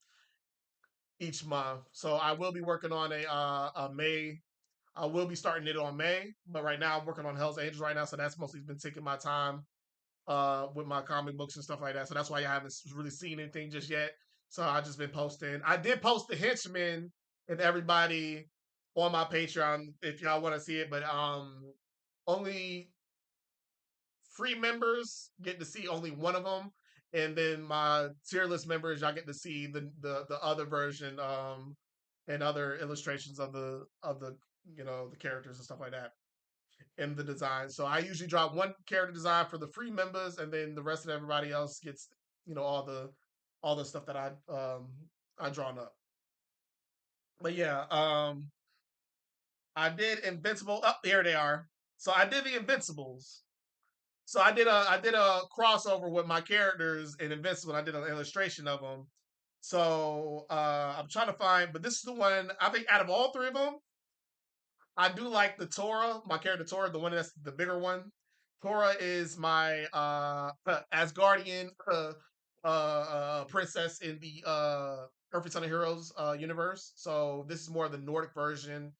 each month. So I will be working on a May. I will be starting it on May, but right now I'm working on Hell's Angels right now, so that's mostly been taking my time with my comic books and stuff like that. So that's why I haven't really seen anything just yet. So I just been posting. I did post the henchmen and everybody on my Patreon if y'all want to see it, but only free members get to see only one of them, and then my tier list members y'all get to see the other version and other illustrations of the the characters and stuff like that in the design. So I usually drop one character design for the free members, and then the rest of everybody else gets all the stuff that I drawn up. But yeah, I did Invincible. Up here they are. So I did the Invincibles. So I did a crossover with my characters in Invincible. I did an illustration of them. So I'm trying to find, but this is the one I think out of all three of them, I do like the Tora, my character Tora, the one that's the bigger one. Tora is my Asgardian princess in the Perfect Son of Heroes universe. So this is more of the Nordic version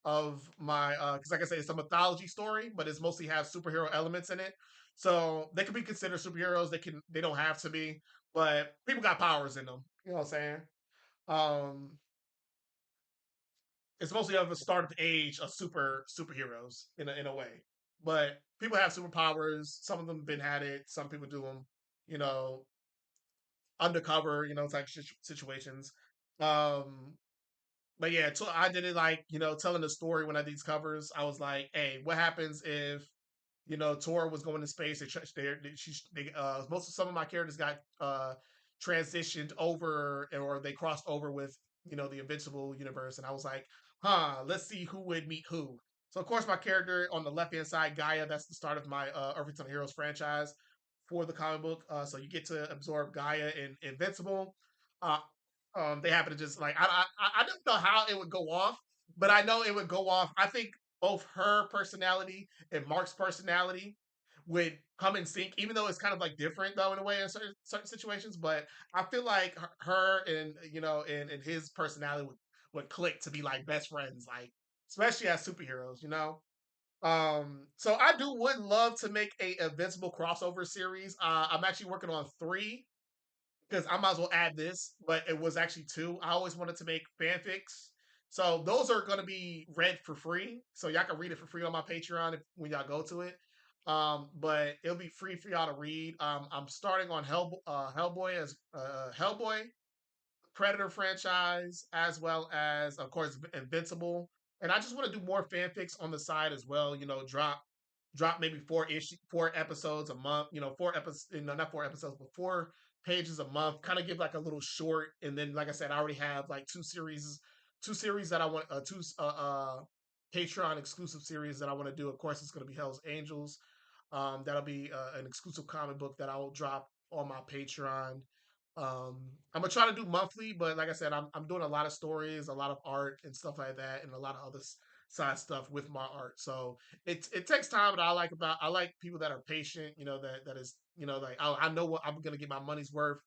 of my because like I say, it's a mythology story, but it's mostly has superhero elements in it. So they can be considered superheroes. They don't have to be, but people got powers in them. You know what I'm saying? Um, it's mostly of a startup age of superheroes in a way. But people have superpowers. Some of them been had it. Some people do them, you know, undercover, type situations. Um, but yeah, so I did it like telling the story when I did these covers. I was like, hey, what happens if Tor was going to space? Most of some of my characters got transitioned over, or they crossed over with the Invincible universe, and I was like, let's see who would meet who. So of course, my character on the left hand side, Gaia, that's the start of my Earth Ton Heroes franchise for the comic book. So you get to absorb Gaia and Invincible. Uh, they happen to just like I don't know how it would go off, but I know it would go off. I think both her personality and Mark's personality would come in sync, even though it's kind of like different though in a way in certain situations. But I feel like her and and his personality would click to be like best friends, like especially as superheroes. So I would love to make a Invincible crossover series. I'm actually working on three because I might as well add this, but it was actually two. I always wanted to make fanfics. So those are going to be read for free. So y'all can read it for free on my Patreon when y'all go to it. But it'll be free for y'all to read. I'm starting on Hellboy as Hellboy Predator franchise, as well as of course Invincible. And I just want to do more fanfics on the side as well. Drop maybe four episodes a month. 4 episodes, not 4 episodes, but 4 pages a month. Kind of give like a little short, and then like I said, I already have like two series that I want, two Patreon exclusive series that I want to do. Of course, it's going to be Hell's Angels. That'll be an exclusive comic book that I will drop on my Patreon. I'm gonna try to do monthly, but like I said, I'm doing a lot of stories, a lot of art and stuff like that, and a lot of other side stuff with my art. So it takes time, but I like people that are patient. That is like I know what I'm gonna get my money's worth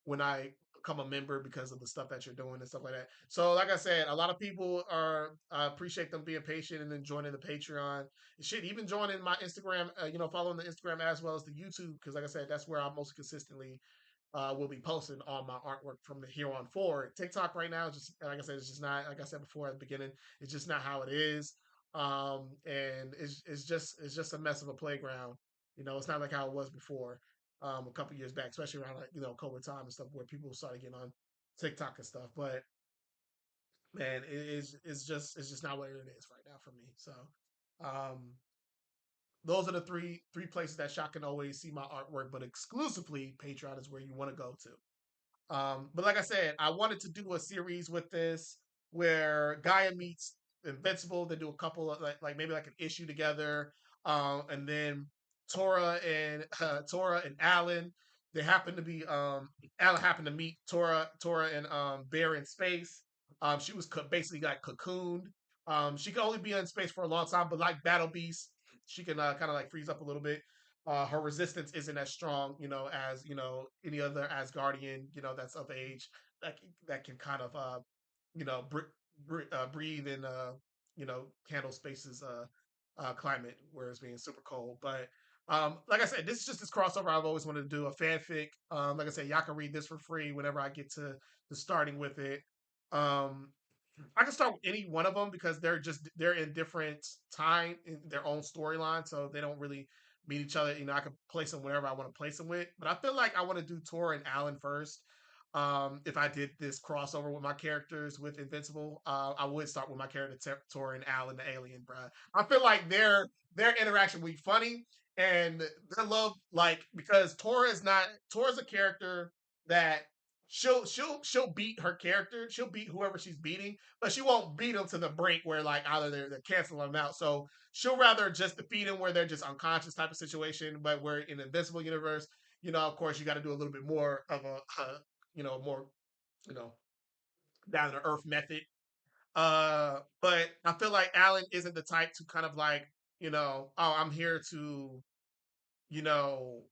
when I become a member because of the stuff that you're doing and stuff like that. So like I said, a lot of people are I appreciate them being patient and then joining the Patreon. Shit, even joining my Instagram, following the Instagram as well as the YouTube because like I said, that's where I'm most consistently will be posting all my artwork from the here on forward. TikTok right now, just like I said, it's just not like I said before at the beginning. It's just not how it is, and it's just a mess of a playground. It's not like how it was before, a couple years back, especially around like COVID time and stuff, where people started getting on TikTok and stuff. But man, it's just not what it is right now for me. So, um, those are the three places that Shot can always see my artwork, but exclusively Patreon is where you want to go to. But like I said, I wanted to do a series with this where Gaia meets Invincible. They do a couple of like maybe like an issue together, and then Tora and Alan. They happen to be Alan happened to meet Tora and Bear in space. She was basically like cocooned. She could only be in space for a long time, but like Battle Beast, she can kind of like freeze up a little bit. Her resistance isn't as strong, as any other Asgardian, that's of age that can kind of breathe in handle spaces climate where it's being super cold. But like I said, this is just this crossover I've always wanted to do a fanfic. Like I said, y'all can read this for free whenever I get to starting with it. Um, I can start with any one of them because they're in different time in their own storyline, so they don't really meet each other. I can place them whenever I want to place them with. But I feel like I want to do Tor and Alan first. If I did this crossover with my characters with Invincible, I would start with my character Tor and Alan the alien, bruh. I feel like their interaction would be funny and their love, like because Tor is a character that she'll beat her character. She'll beat whoever she's beating, but she won't beat them to the brink where like either they're canceling them out. So she'll rather just defeat them where they're just unconscious type of situation. But we're in the Invincible universe, of course, you got to do a little bit more of a more you know down to earth method. But I feel like Alan isn't the type to kind of like, oh, I'm here to, you know,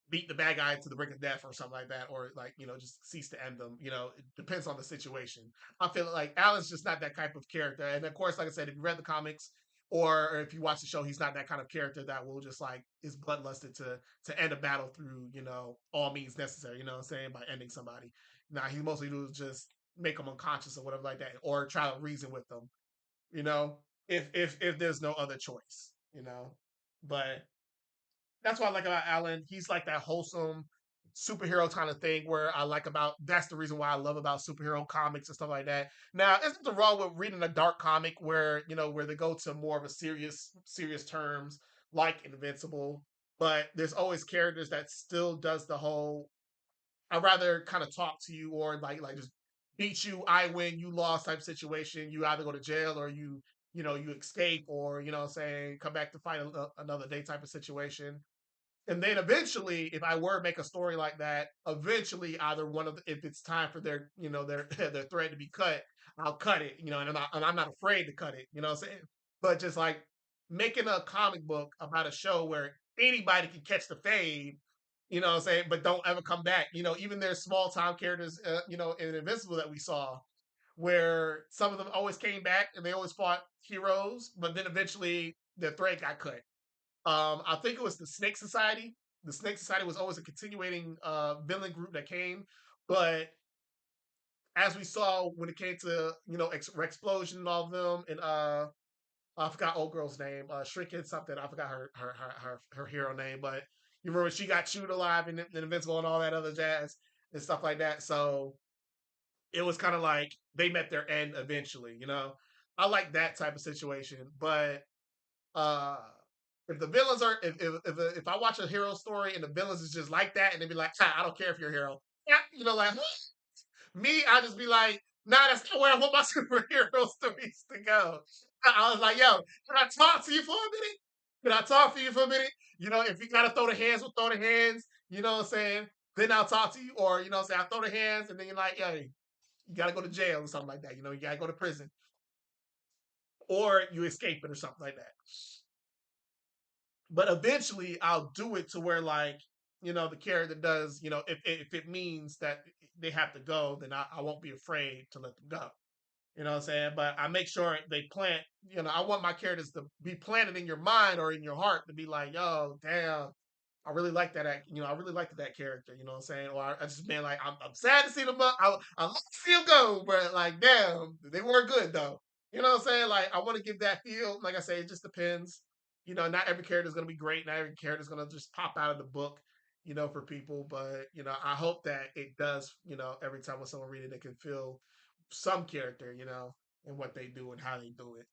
beat the bad guy to the brink of death or something like that, or like, just cease to end them. It depends on the situation. I feel like Alan's just not that type of character. And of course, like I said, if you read the comics or if you watch the show, he's not that kind of character that will just like is bloodlusted to end a battle through, all means necessary, you know what I'm saying, by ending somebody. Now he mostly do is just make them unconscious or whatever like that, or try to reason with them, you know, if there's no other choice. But that's what I like about Alan. He's like that wholesome superhero kind of thing where I like about that's the reason why I love about superhero comics and stuff like that. Now, isn't the wrong with reading a dark comic where, where they go to more of a serious terms like Invincible, but there's always characters that still does the whole I'd rather kind of talk to you or like just beat you, I win, you lost type situation. You either go to jail or you escape or what I'm saying, come back to fight another day type of situation. And then eventually, if I were to make a story like that, eventually either one of if it's time for their their their thread to be cut, I'll cut it. And I'm not afraid to cut it. You know what I'm saying? But just like making a comic book about a show where anybody can catch the fade. You know what I'm saying? But don't ever come back. Even there's small time characters. In Invincible that we saw, where some of them always came back and they always fought heroes, but then eventually their thread got cut. I think it was the Snake Society. The Snake Society was always a continuing villain group that came, but as we saw when it came to Explosion and all of them, and I forgot old girl's name, Shrinking something. I forgot her hero name, but you remember she got chewed alive in Invincible and all that other jazz and stuff like that. So it was kind of like they met their end eventually. I like that type of situation, but uh if the villains are if I watch a hero story and the villains is just like that and they be like, I don't care if you're a hero. Yeah, like me, I just be like, nah, that's not where I want my superhero stories to go. I was like, yo, can I talk to you for a minute? Can I talk to you for a minute? If you gotta throw the hands, we'll throw the hands, you know what I'm saying? Then I'll talk to you, or say I throw the hands and then you're like, hey, you gotta go to jail or something like that. You gotta go to prison. Or you escape it or something like that. But eventually I'll do it to where like the character does if it means that they have to go, then I won't be afraid to let them go. You know what I'm saying? But I make sure they plant. I want my characters to be planted in your mind or in your heart to be like, yo, damn, I really like that. I really liked that character. You know what I'm saying? Or I just been like, I'm sad to see them. I love to see them go, but like, damn, they were good though. You know what I'm saying? Like, I want to give that feel. Like I say, it just depends. Not every character is gonna be great. Not every character is gonna just pop out of the book. For people, but I hope that it does. Every time when someone read it, they can feel some character. And what they do and how they do it.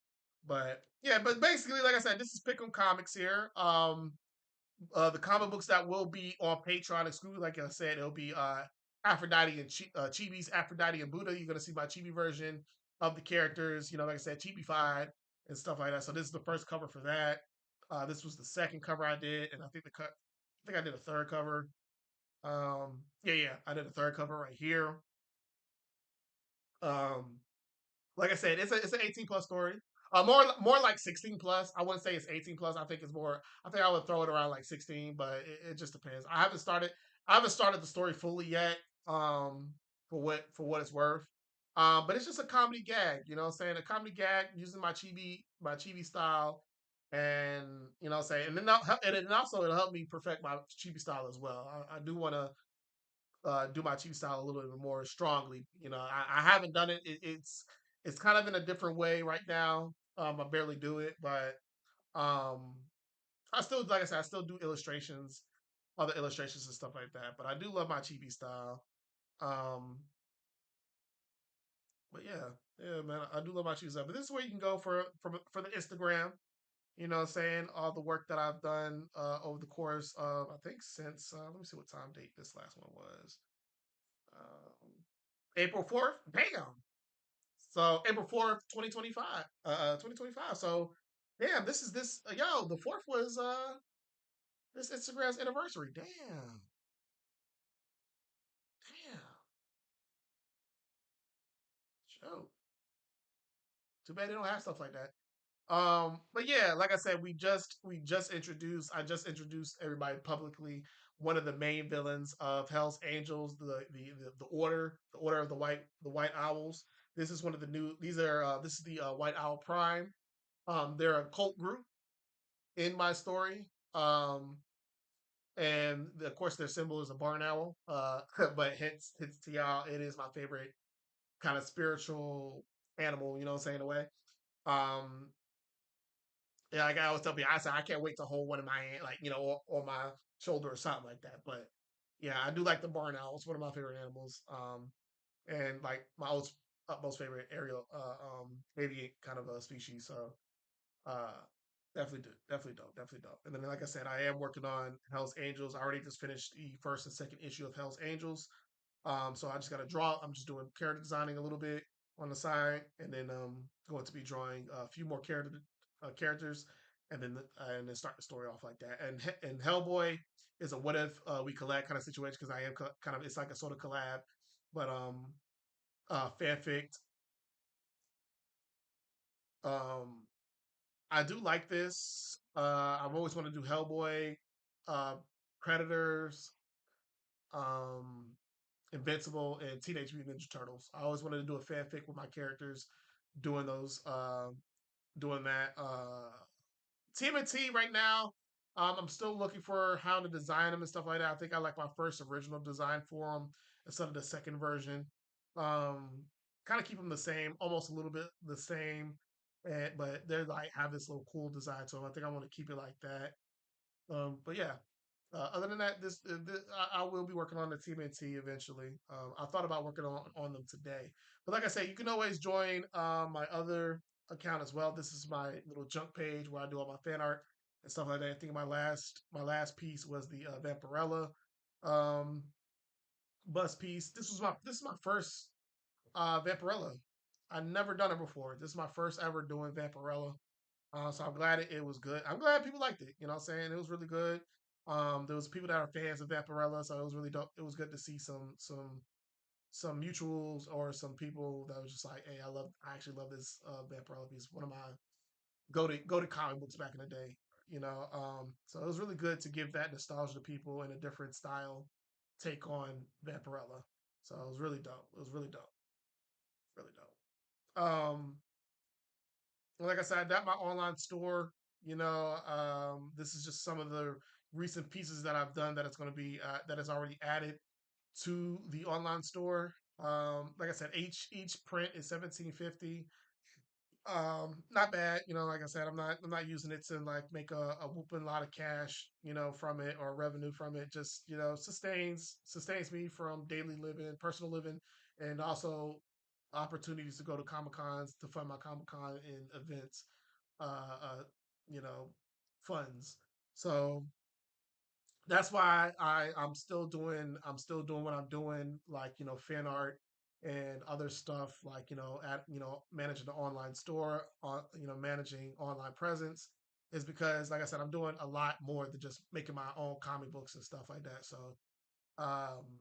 But yeah, but basically, like I said, this is Pick'em Comics here. The comic books that will be on Patreon exclusive, like I said, it'll be Aphrodite and Chibi's Aphrodite and Buddha. You're gonna see my Chibi version of the characters. Like I said, Chibified and stuff like that. So this is the first cover for that. This was the second cover I did, and I think I think I did a third cover. Yeah, I did a third cover right here. Um, like I said, it's an 18 plus story. More like 16 plus. I wouldn't say it's 18 plus. I think it's more. I think I would throw it around like 16, but it just depends. I haven't started the story fully yet. For what it's worth. But it's just a comedy gag. You know what I'm saying? A comedy gag using my chibi style, and what I'm saying. And then also it'll help me perfect my chibi style as well. I do want to do my chief style a little bit more strongly. I haven't done it. It's kind of in a different way right now. I barely do it, but um, I still, like I said, I still do illustrations, other illustrations and stuff like that. But I do love my chibi style. Um, but yeah, man, I do love my chibi style. But this is where you can go for the Instagram. You know what I'm saying? All the work that I've done over the course of, I think since, let me see what time date this last one was. Um, April 4th. Bam. So April 4th, 2025. 2025. So damn, this is this yo, the fourth was this Instagram's anniversary. Damn. Damn. Show. Too bad they don't have stuff like that. But yeah, like I said, we just introduced I just introduced everybody publicly one of the main villains of Hell's Angels, the order of the White Owls. This is one of the new. These are this is the White Owl Prime. They're a cult group in my story. And of course their symbol is a barn owl. But hence to y'all, it is my favorite kind of spiritual animal. You know what I'm saying? In a way. Um, Yeah, like I always tell people, I say I can't wait to hold one in my hand, like on my shoulder or something like that. But yeah, I do like the barn owl. It's one of my favorite animals. And like my utmost favorite aerial, avian kind of a species. So, uh, definitely dope. And then, like I said, I am working on Hell's Angels. I already just finished the first and second issue of Hell's Angels. So I just got to draw. I'm just doing character designing a little bit on the side, and then going to be drawing a few more characters, and then start the story off like that. And Hellboy is a what if we collab kind of situation because I am kind of it's like a sort of collab, but fanfic. Um, I do like this. I've always wanted to do Hellboy, uh, Predators, um, Invincible, and Teenage Mutant Ninja Turtles. I always wanted to do a fanfic with my characters doing those, doing that. TMNT right now, I'm still looking for how to design them and stuff like that. I think I like my first original design for them instead of the second version. Um, Kind of keep them the same, almost a little bit the same, but they're like have this little cool design to them. I think I want to keep it like that. But yeah, other than that, this I will be working on the TMNT eventually. I thought about working on them today, but like I said, you can always join my other account as well. This is my little junk page where I do all my fan art and stuff like that. I think my last piece was the Vampirella um, bust piece. This is my first Vampirella. I never done it before. This is my first ever doing Vampirella. So I'm glad it was good. I'm glad people liked it. You know what I'm saying? It was really good. There was people that are fans of Vampirella, so it was really dope. It was good to see some mutuals or some people that was just like, hey, I actually love this Vampirella piece. One of my go to comic books back in the day. So it was really good to give that nostalgia to people in a different style take on Vampirella. So it was really dope. It was really dope. Like I said, I got my online store. This is just some of the recent pieces that I've done that it's going to be that is already added to the online store. Like I said, each print is 1750. Not bad. Like I said, I'm not using it to like make a whooping lot of cash, from it or revenue from it. Just sustains me from daily living, personal living, and also opportunities to go to Comic Cons to fund my Comic Con and events, uh, you know, funds. So that's why I'm still doing what I'm doing, like fan art and other stuff, like at managing the online store, managing online presence, is because like I said, I'm doing a lot more than just making my own comic books and stuff like that. Um,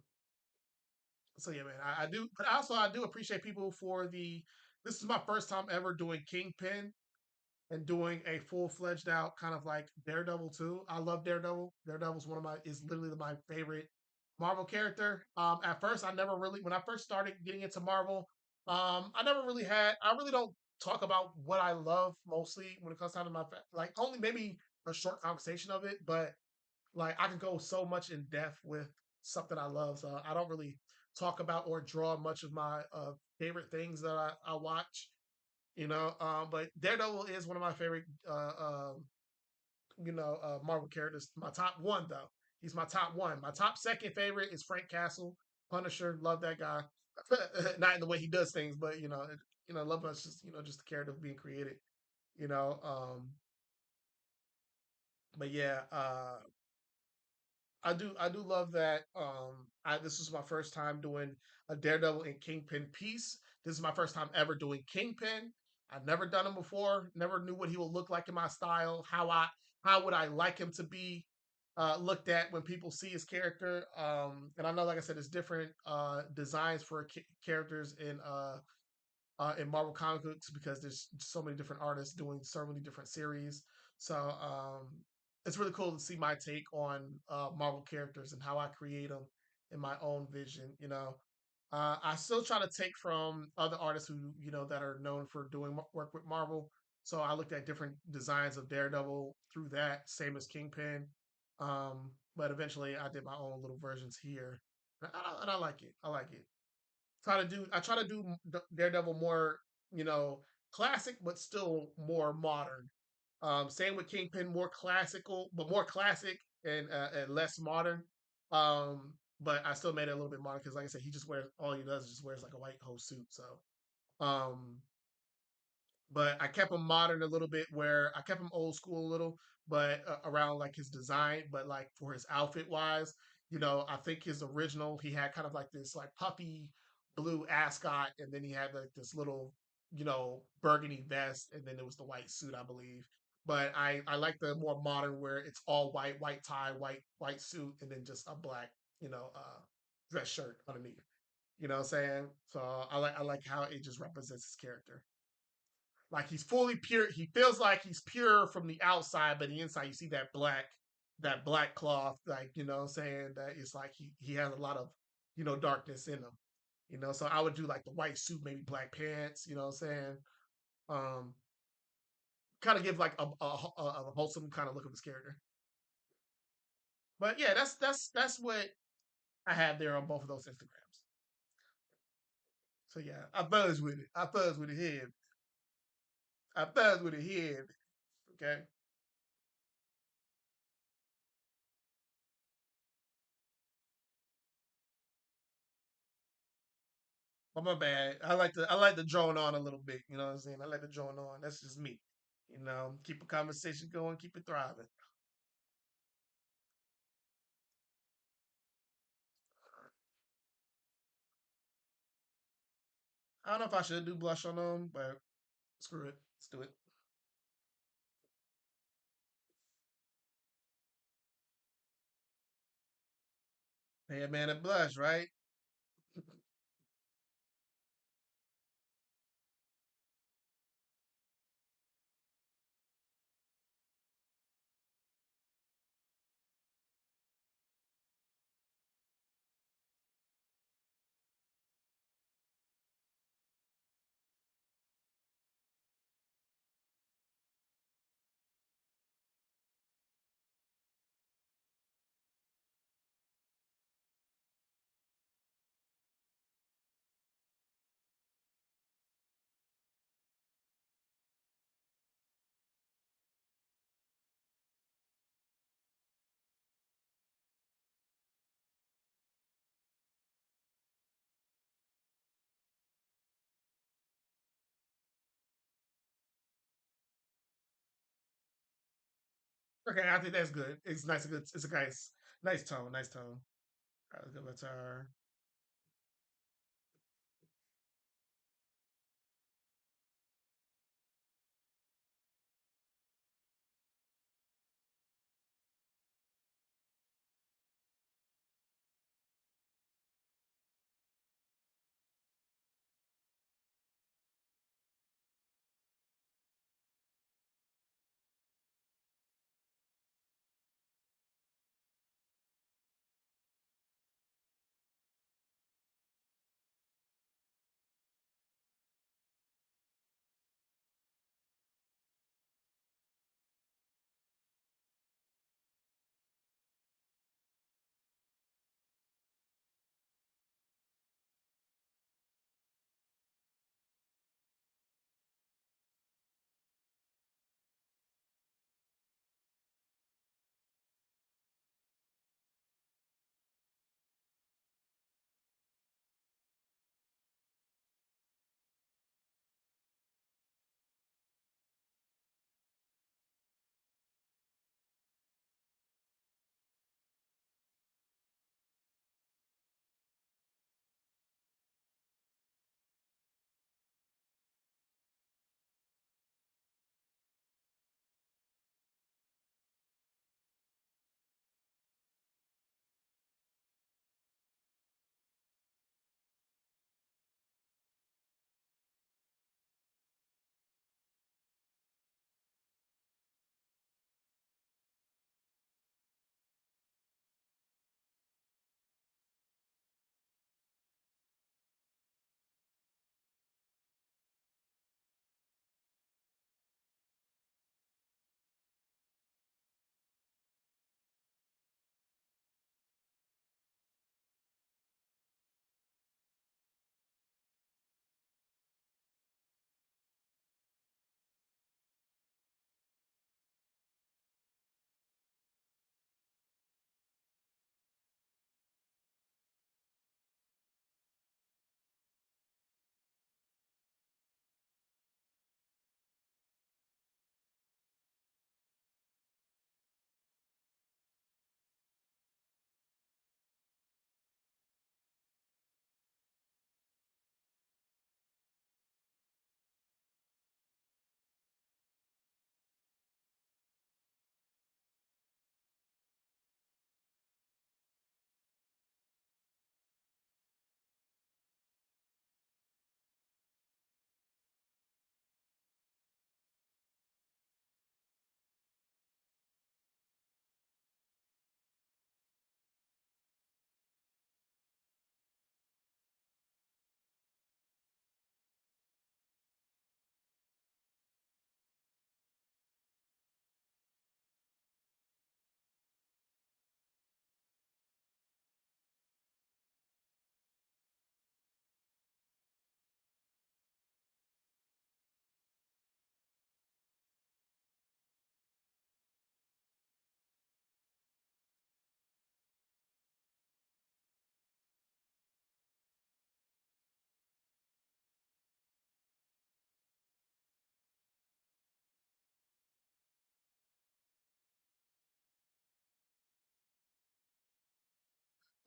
so yeah, man, I do, but also I do appreciate people for the. This is my first time ever doing Kingpin and doing a full fledged out kind of like Daredevil too. I love Daredevil. Daredevil's is literally my favorite Marvel character. At first, I never really when I first started getting into Marvel, I really don't talk about what I love mostly when it comes down to like only maybe a short conversation of it, but like I can go so much in depth with something I love. So I don't really talk about or draw much of my favorite things that I watch. But Daredevil is one of my favorite Marvel characters. My top one though. He's my top one. My top second favorite is Frank Castle, Punisher. Love that guy. Not in the way he does things, but love us just the character being created. You know, but yeah, I do love that. I This was my first time doing a Daredevil and Kingpin piece. This is my first time ever doing Kingpin. I've never done him before. Never knew what he would look like in my style. How would I like him to be looked at when people see his character? And I know, like I said, there's different designs for characters in in Marvel comic books because there's so many different artists doing so many different series. So it's really cool to see my take on Marvel characters and how I create them in my own vision. I still try to take from other artists who that are known for doing work with Marvel. So I looked at different designs of Daredevil through that, same as Kingpin. But eventually, I did my own little versions here, and I like it. I like it. I try to do Daredevil more, you know, classic, but still more modern. Same with Kingpin, more classical, but more classic and less modern. But I still made it a little bit modern because, like I said, he just wears all he does is just wears like a white whole suit. So, um, but I kept him modern a little bit where I kept him old school a little, but around like his design, but like for his outfit wise, I think his original he had kind of like this like puppy blue ascot, and then he had like this little burgundy vest, and then it was the white suit, I believe. But I like the more modern where it's all white, white tie, white suit, and then just a black dress shirt underneath. You know what I'm saying? So I like how it just represents his character. Like he's fully pure. He feels like he's pure from the outside, but the inside you see that black cloth, like what I'm saying, that it's like he has a lot of darkness in him. So I would do like the white suit, maybe black pants. You know what I'm saying? Um, Kind of give like a wholesome kind of look of his character. But yeah, that's what I have there on both of those Instagrams. So yeah, I buzz with it. I buzz with it here. I buzz with it here. Okay. Oh my bad. I like to drone on a little bit. You know what I'm saying? I like to drone on. That's just me. Keep a conversation going, keep it thriving. I don't know if I should do blush on them, but screw it. Let's do it. Hey a man, a blush, right? Okay, I think that's good. It's nice. It's a nice tone. Nice tone. All right, let's go back to our.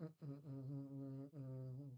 Mm, mm, mm, mm, mm, mm.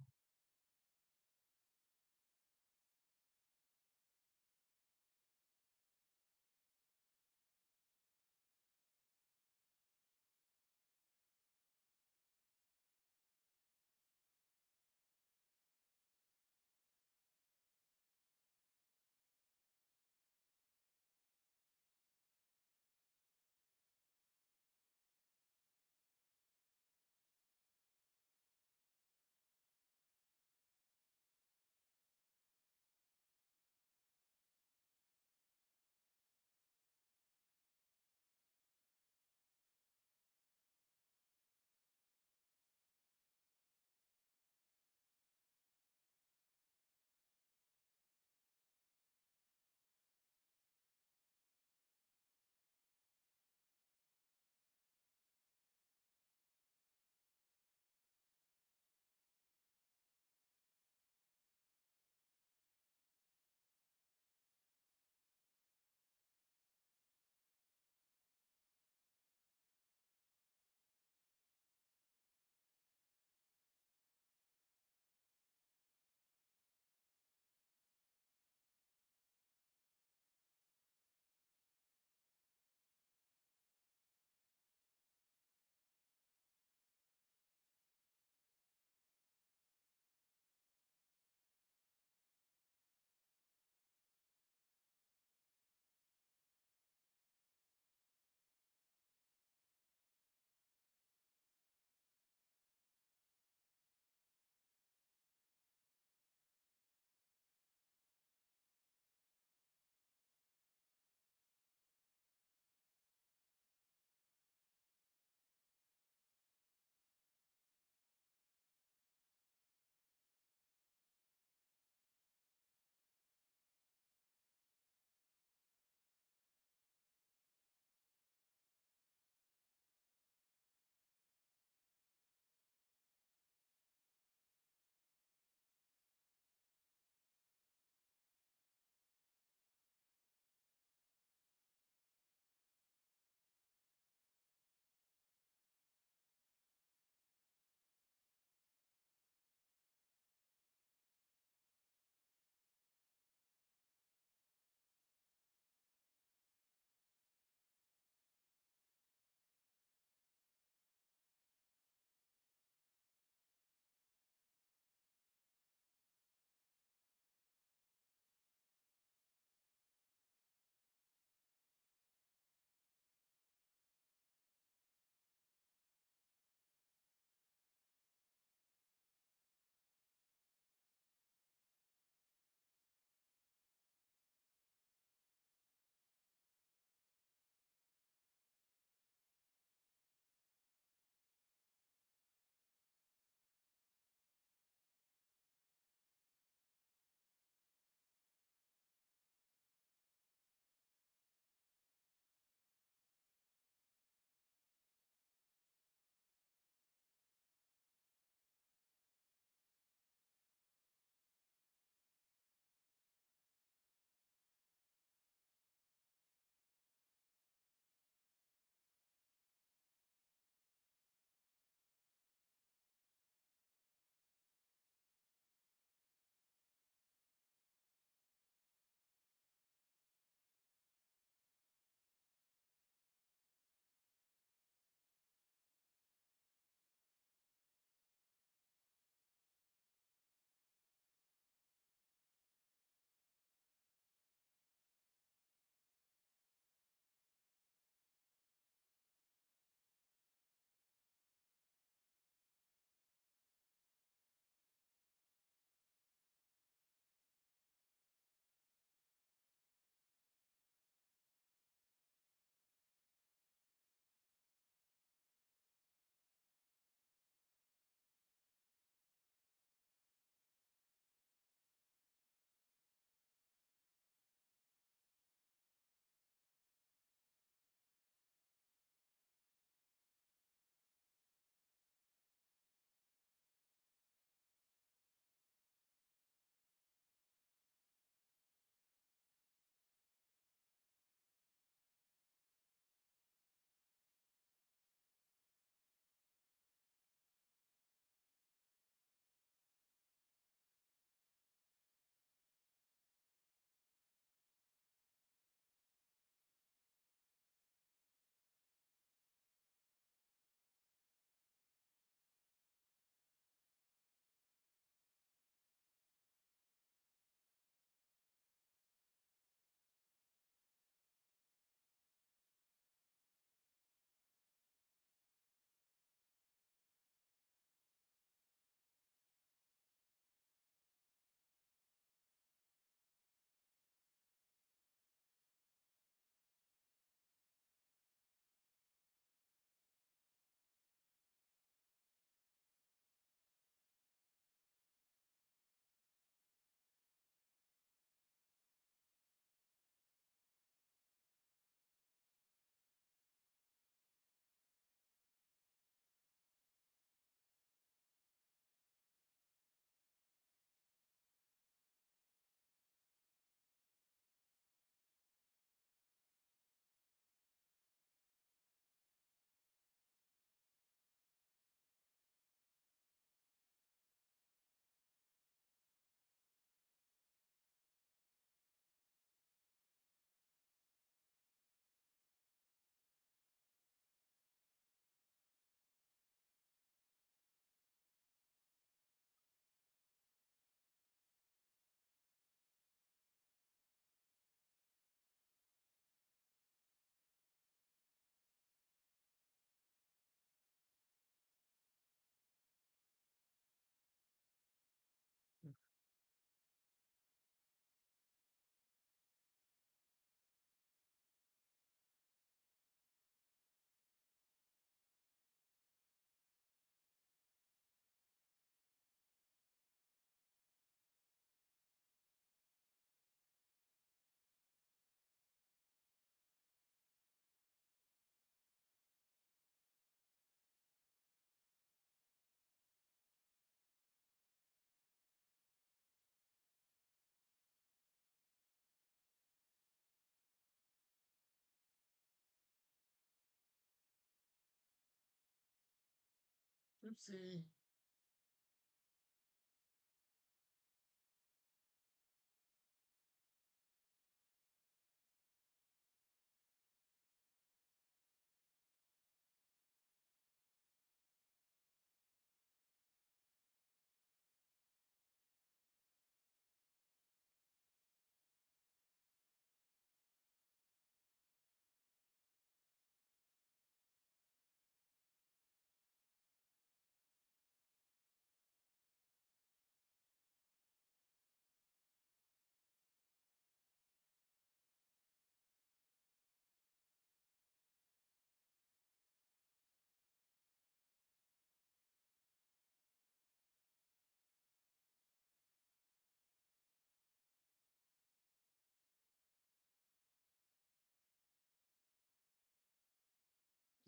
Oopsie.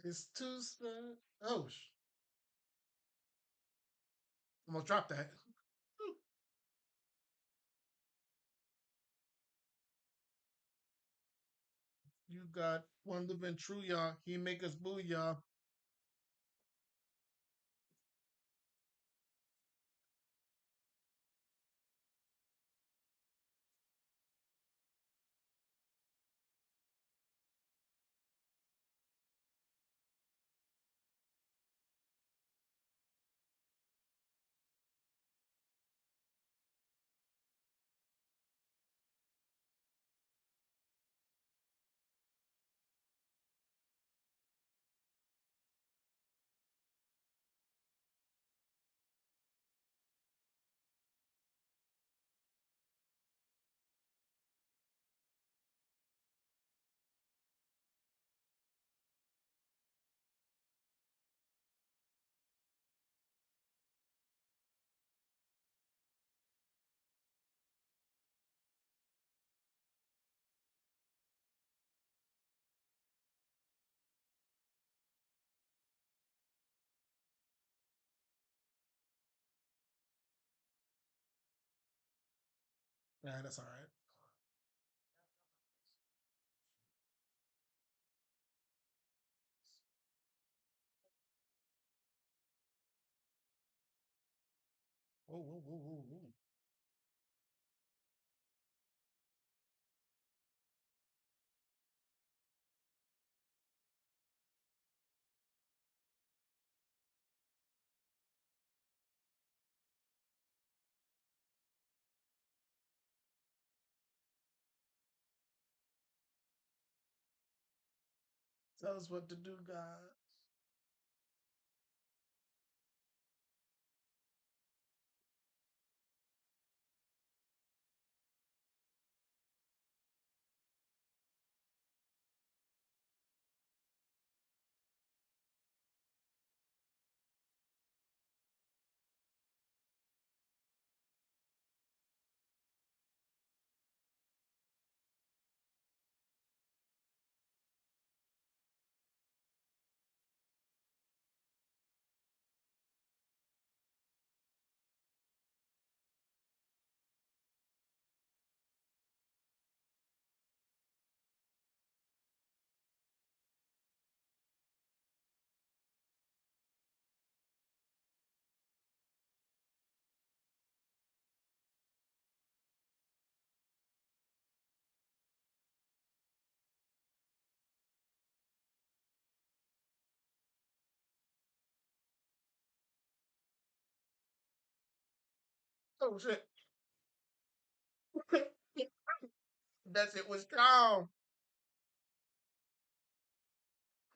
It's too slow. Oh, almost dropped that. You got one living true, y'all. He make us boo, y'all. Nah, that's all right. Whoa, whoa, whoa, whoa, whoa. Tell us what to do, God. Oh shit. That shit was strong.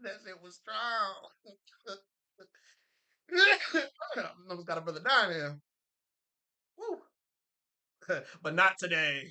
That shit was strong. Almost got a brother down here. Woo. But not today.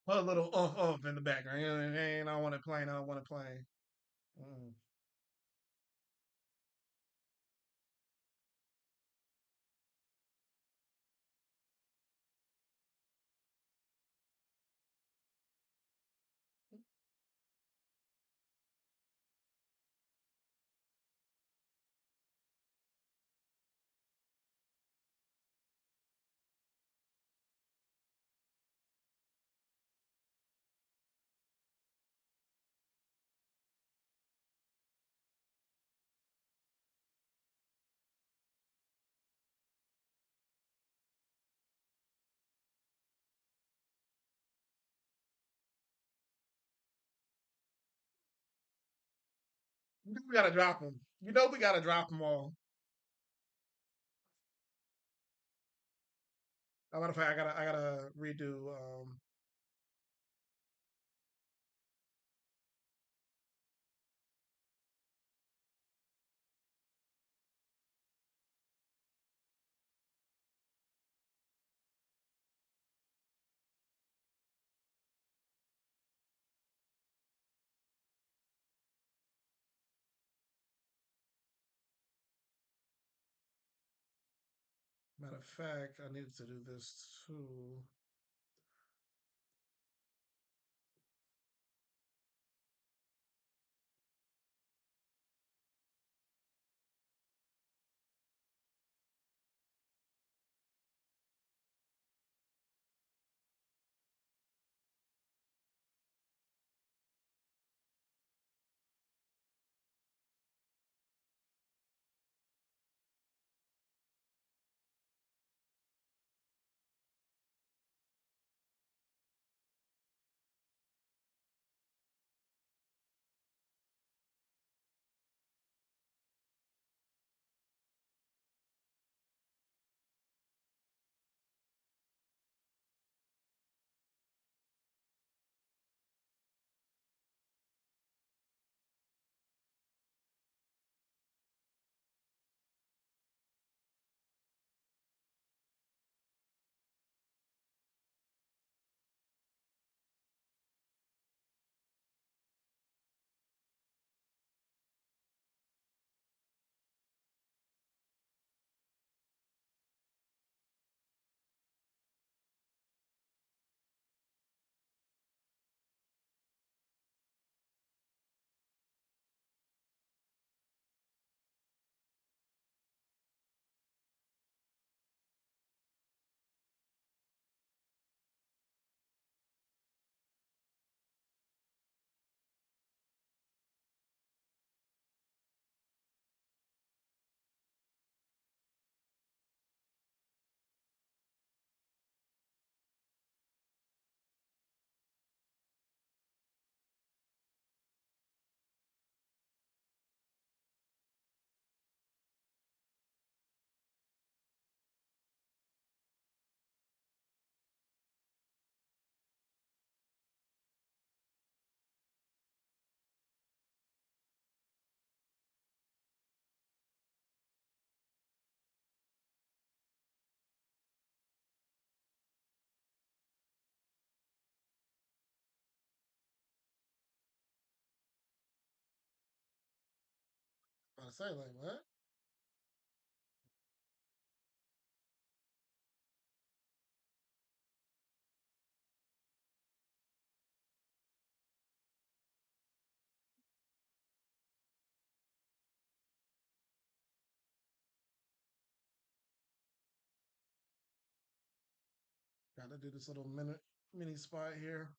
Put a little in the background. You know what I mean? I don't want it playing. I don't want it playing. Mm. We gotta drop them. You know we gotta drop them all. As a matter of fact, I gotta redo. Matter of fact, I needed to do this too. I say like what? Got to do this little minute mini spot here.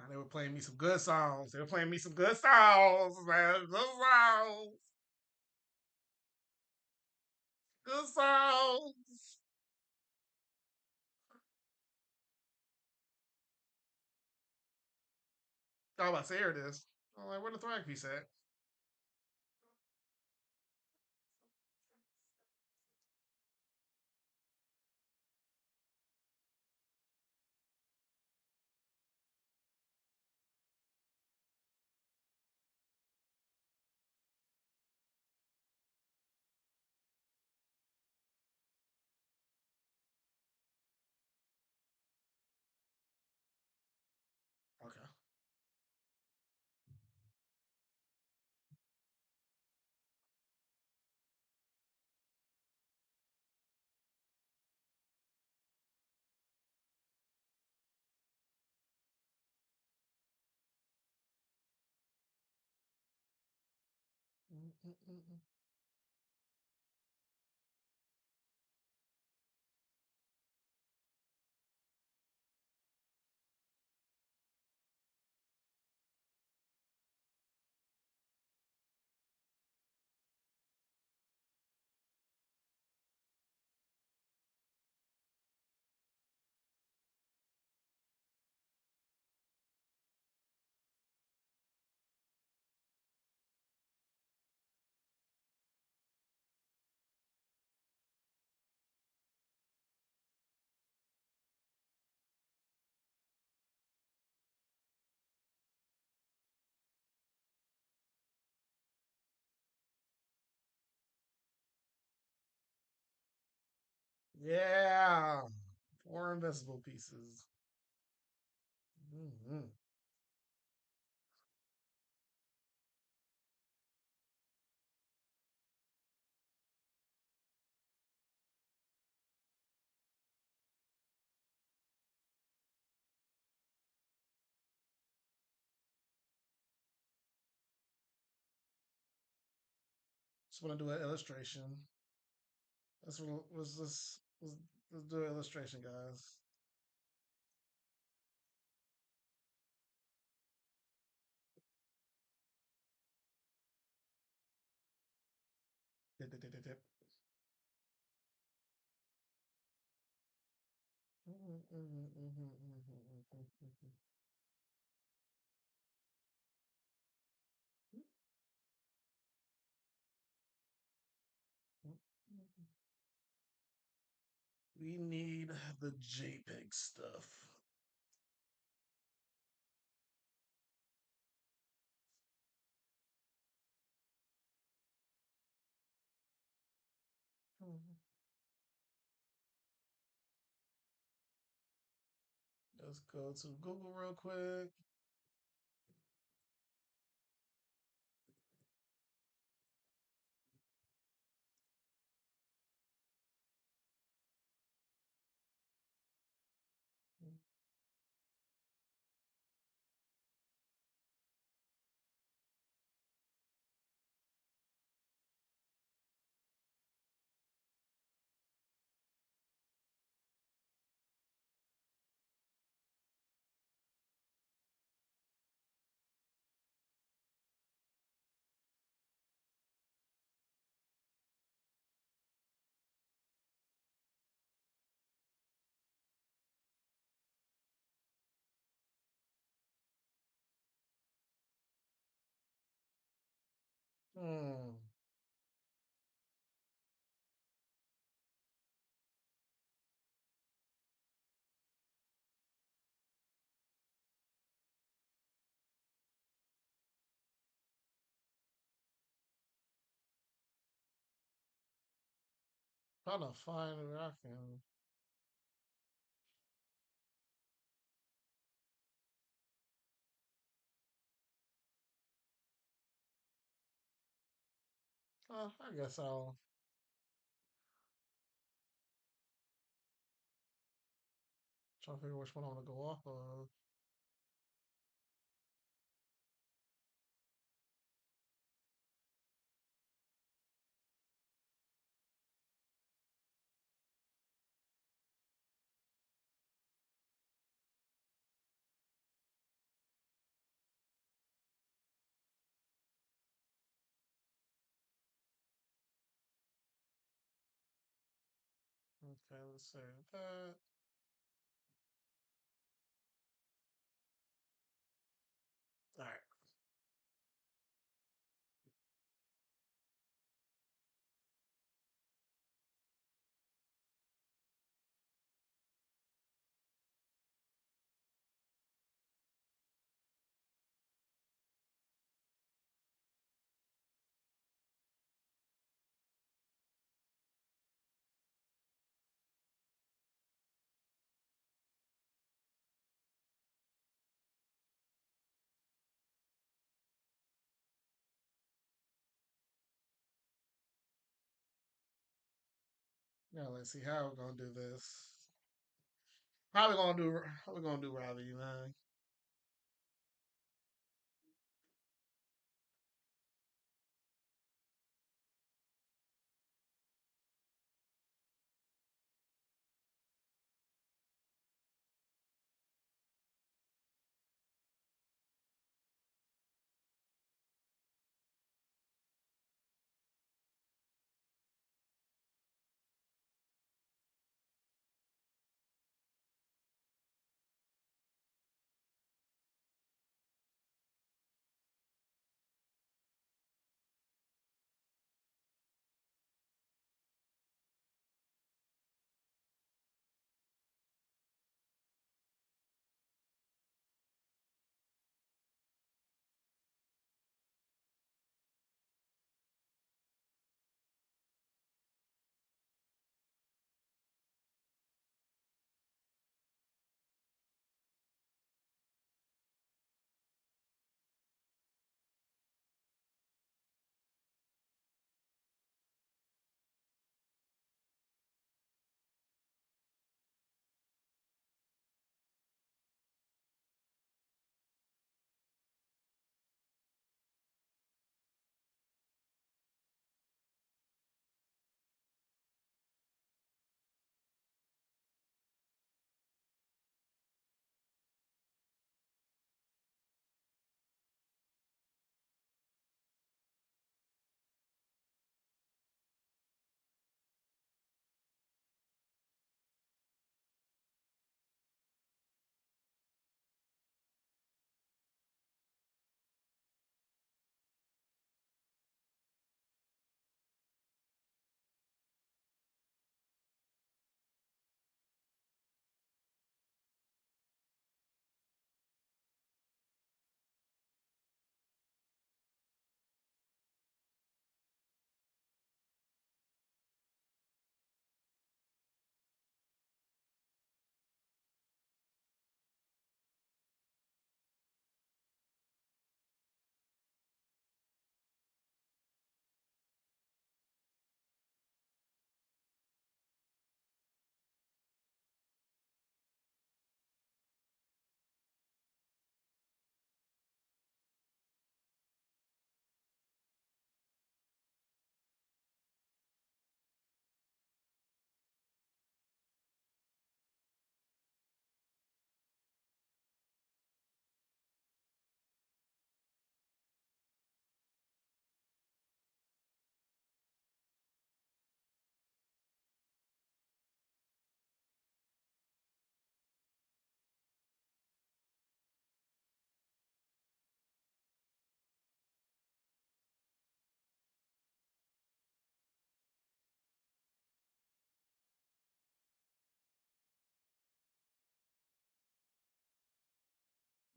They were playing me some good songs. They were playing me some good songs, man. Good songs. Good songs. Oh, I say here it is. I'm like, where the thrag piece at? Okay. Mm-mm-mm-mm. Yeah. Four invisible pieces. Mm-hmm. Just want to do an illustration. Let's was this. Let's do an illustration, guys. Dip, dip, dip, dip, dip. Mhm, mhm, mhm, mhm, mhm, mhm, mhm. We need the JPEG stuff. Mhm. Let's go to Google real quick. Hmm. Trying to find where I can. I guess I'll try to figure which one I want to go off of. Okay, let's say that. All right. Now let's see how we're gonna do this. How we gonna do Robbie, man?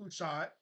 Shot.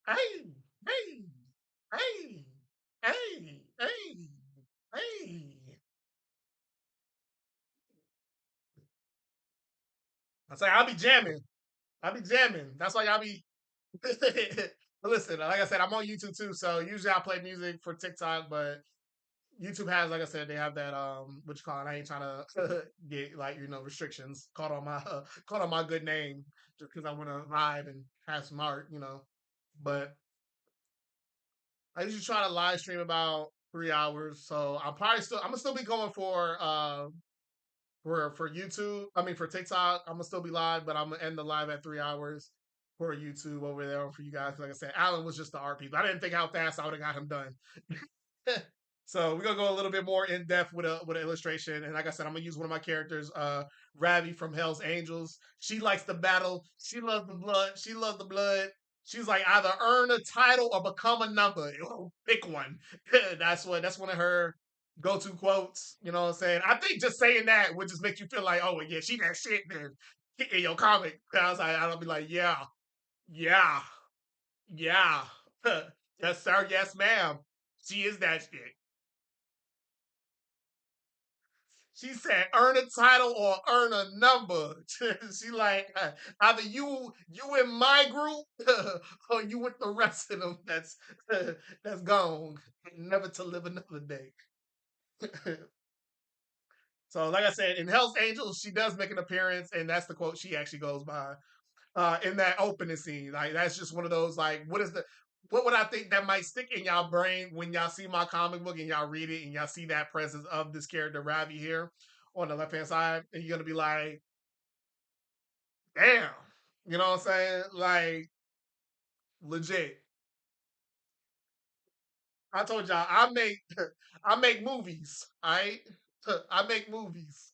Hey, hey, hey, hey, hey, hey. I say I'll be jamming. I'll be jamming. That's why y'all be. Listen, like I said, I'm on YouTube too, so usually I play music for TikTok, but YouTube has, like I said, they have that what you call it. I ain't trying to get like restrictions caught on my caught on my good name just because I want to vibe and have some art, But I usually try to live stream about 3 hours, so I'm gonna still be going for YouTube. I mean for TikTok, I'm gonna still be live, but I'm gonna end the live at 3 hours for YouTube over there for you guys. Like I said, Alan was just the art piece. I didn't think how fast I would have got him done. So we're gonna go a little bit more in depth with an illustration. And like I said, I'm gonna use one of my characters, Ravi from Hell's Angels. She likes the battle. She loves the blood. She loves the blood. She's like either earn a title or become a number. Pick one. That's one of her go-to quotes. You know what I'm saying? I think just saying that would just make you feel like, oh yeah, she that shit then in your comic. I was like, I'll be like, yeah, yeah, yeah. Yes, sir, yes, ma'am. She is that shit. She said, "Earn a title or earn a number." She like either you in my group or you with the rest of them. That's gone, never to live another day. So, like I said, in Hell's Angels, she does make an appearance, and that's the quote she actually goes by in that opening scene. Like that's just one of those like, what would I think that might stick in y'all brain when y'all see my comic book and y'all read it and y'all see that presence of this character Ravi here on the left hand side, and you're gonna be like, damn, you know what I'm saying? Like legit. I told y'all I make I make movies. I right? I make movies.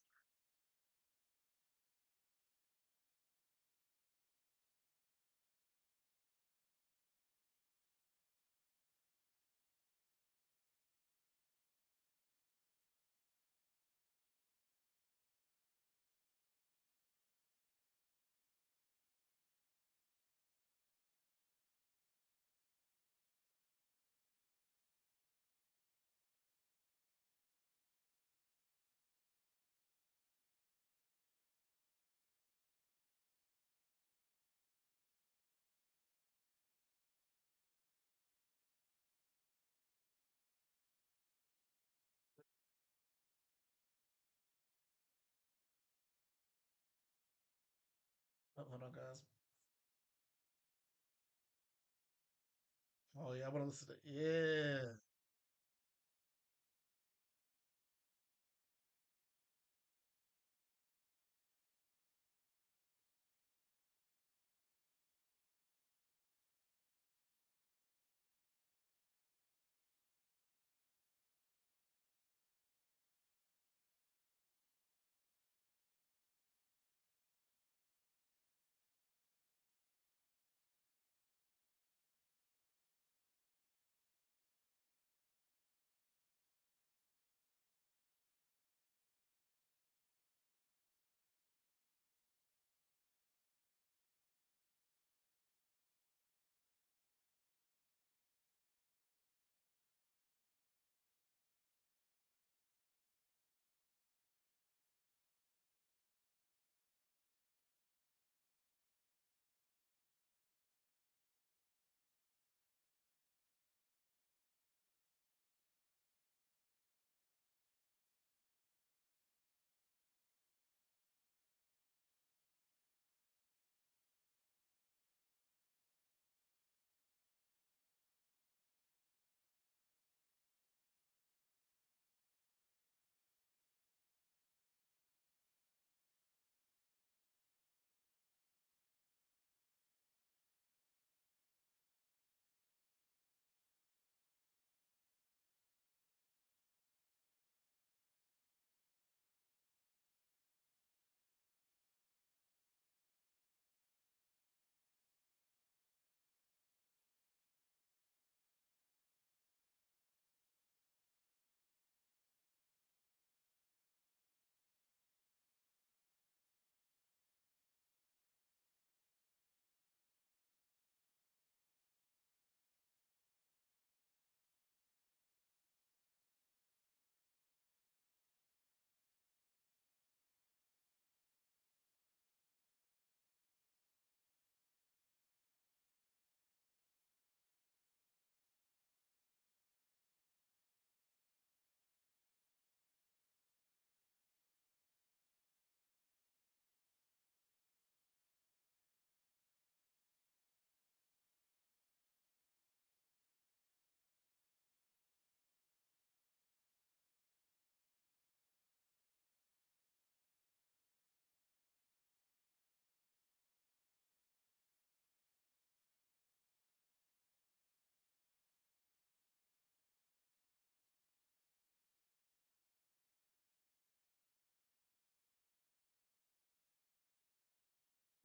Oh, hold on, guys. Oh yeah, I want to listen to yeah.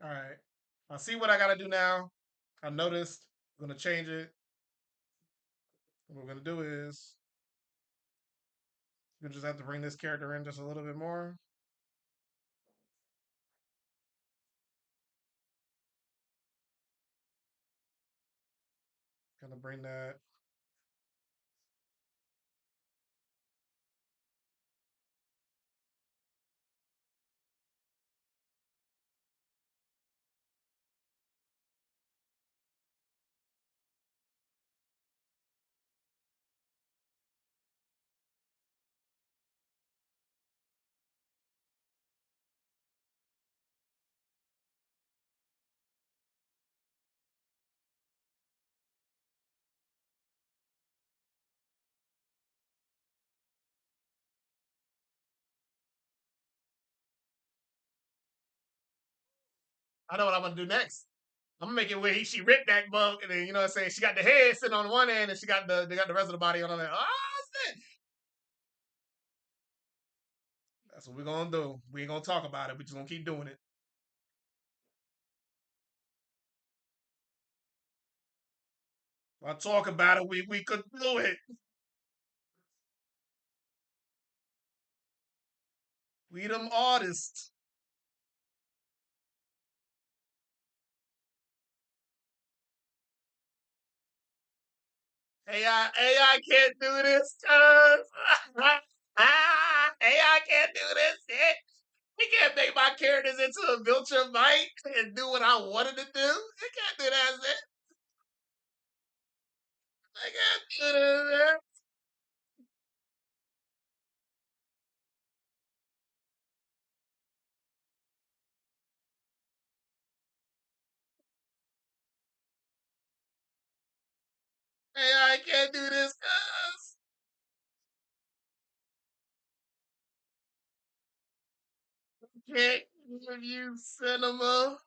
All right. I'll see what I gotta do now. I noticed. I'm gonna change it. What we're gonna do is you just have to bring this character in just a little bit more. Gonna bring that. I know what I'm gonna do next. I'm gonna make it where she ripped that bug, and then you know what I'm saying. She got the head sitting on one end, and she got they got the rest of the body on the other. Oh shit! That's what we're gonna do. We ain't gonna talk about it. We just gonna keep doing it. If I talk about it, we could do it. We them artists. AI can't do this, cuz. AI can't do this shit. He can't make my characters into a Viltrum Mike and do what I wanted to do. He can't do that shit. I can't do this. AI can't do this, cuz. Can't give you cinema.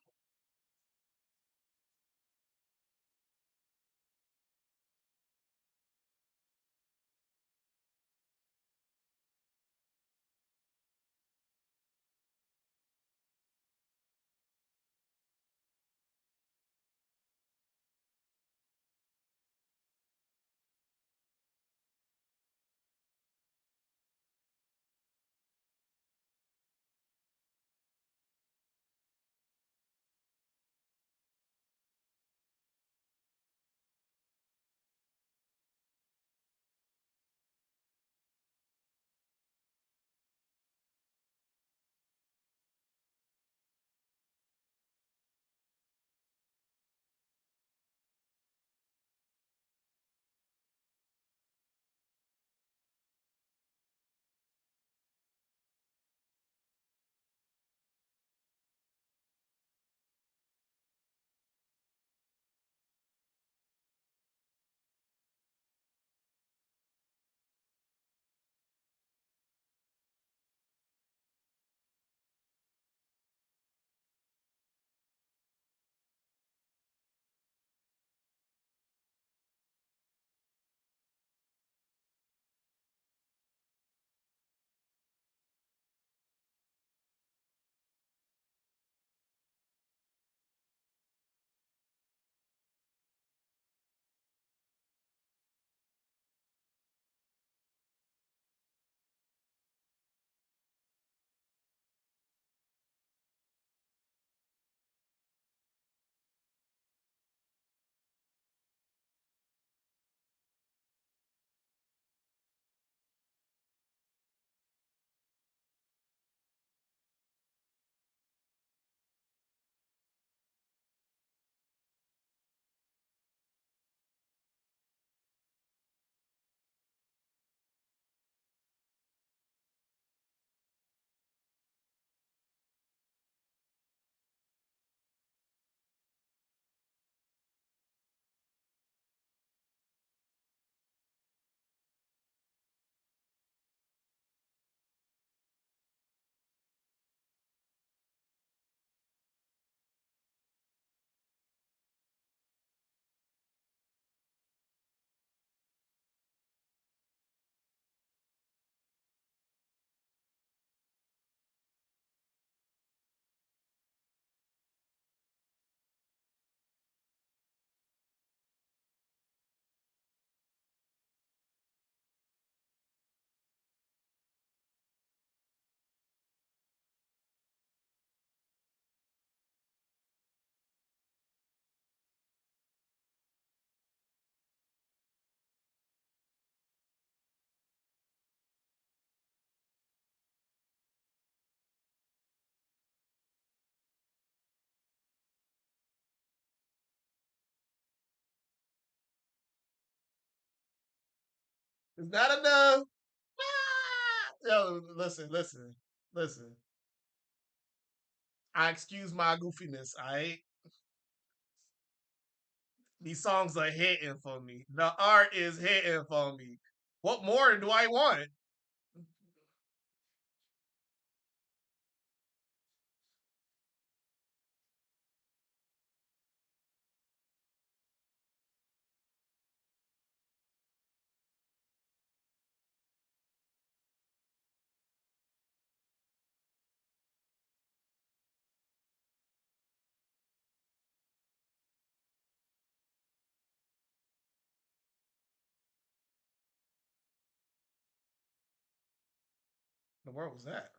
Is that enough? Yo, listen. I excuse my goofiness. These songs are hitting for me. The art is hitting for me. What more do I want? The world was that?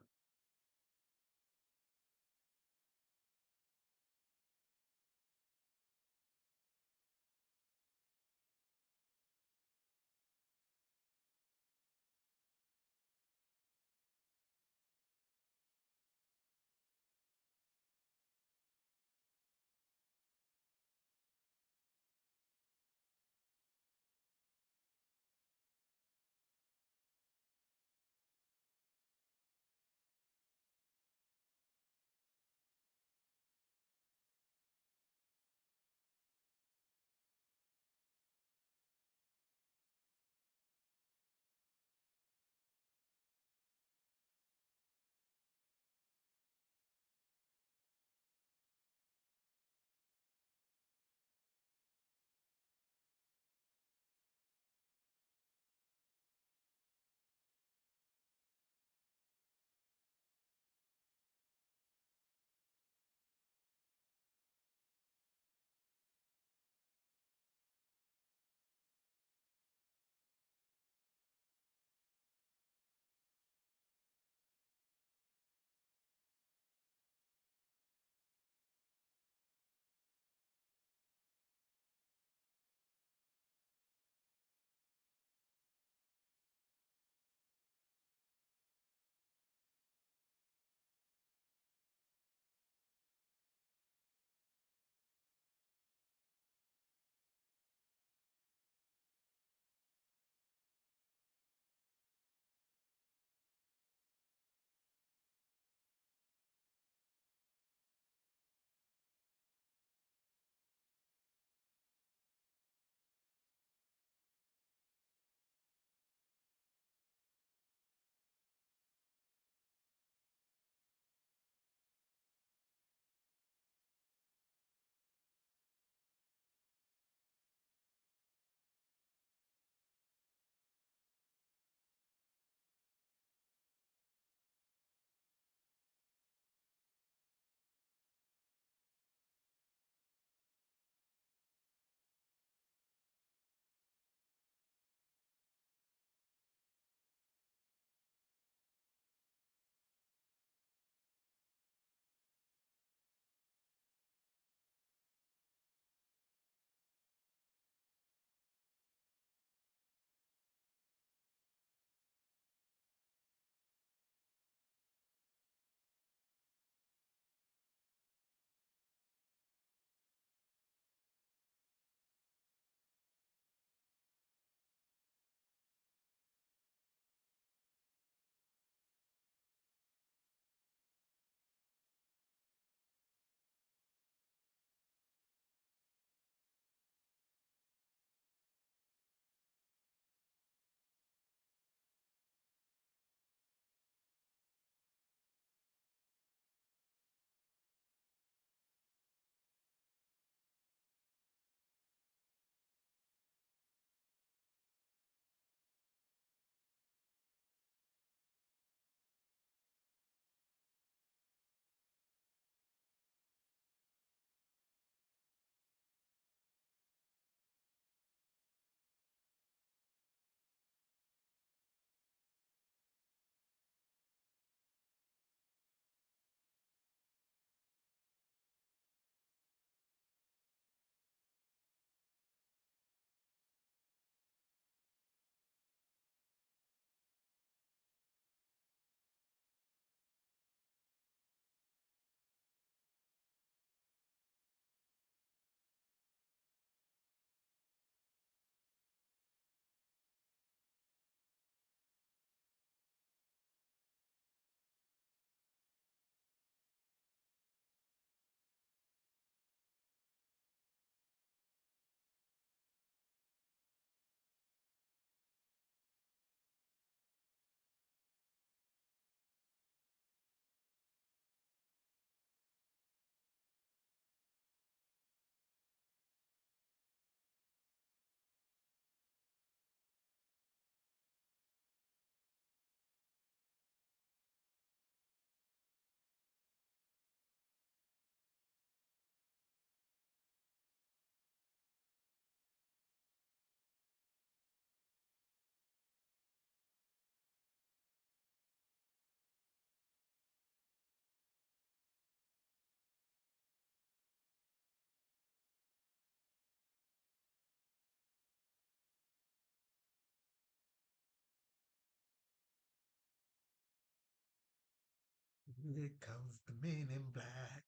Here comes the men in black.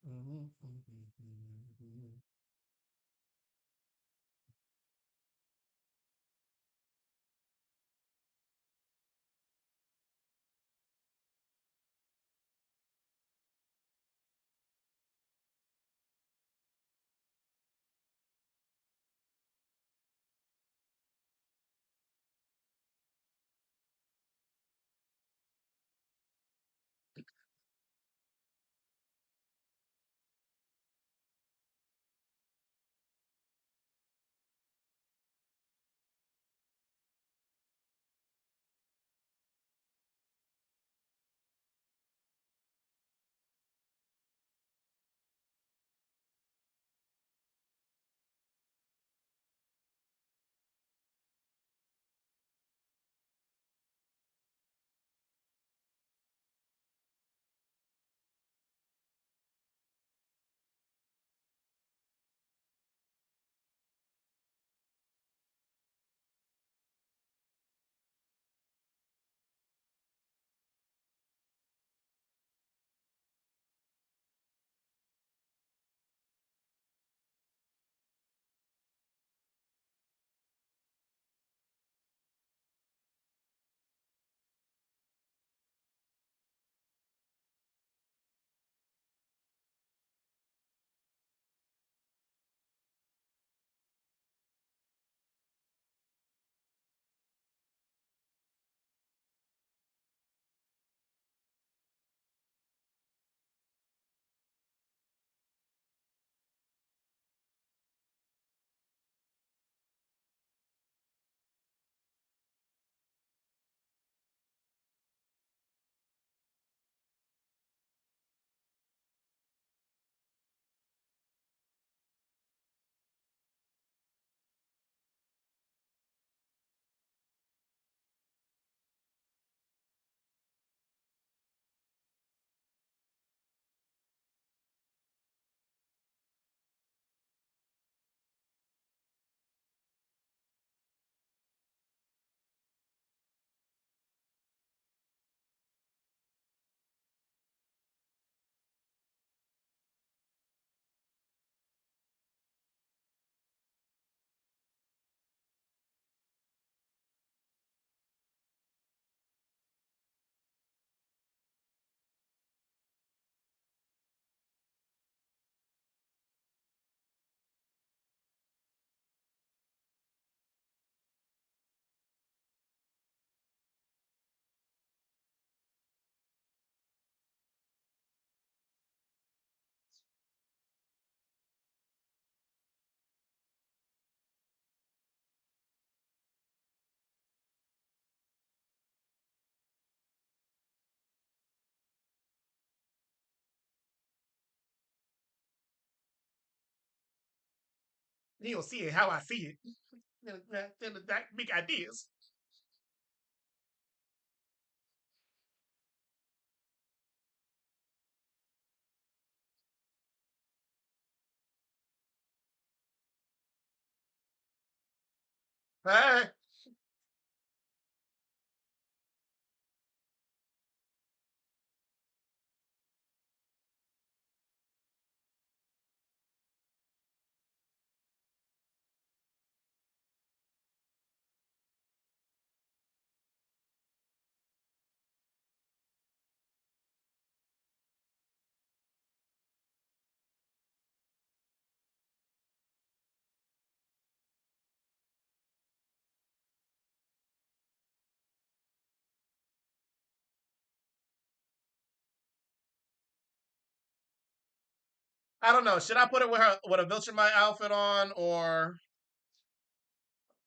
Mhm, mhm, mhm. You don't see it how I see it. That big ideas. Hey, I don't know. Should I put it with her with a Viltrumite outfit on or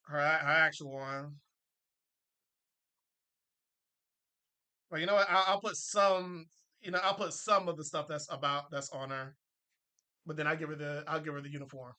her actual one? Well, you know what? I'll put some. You know, I'll put some of the stuff that's on her, but then I'll give her the uniform.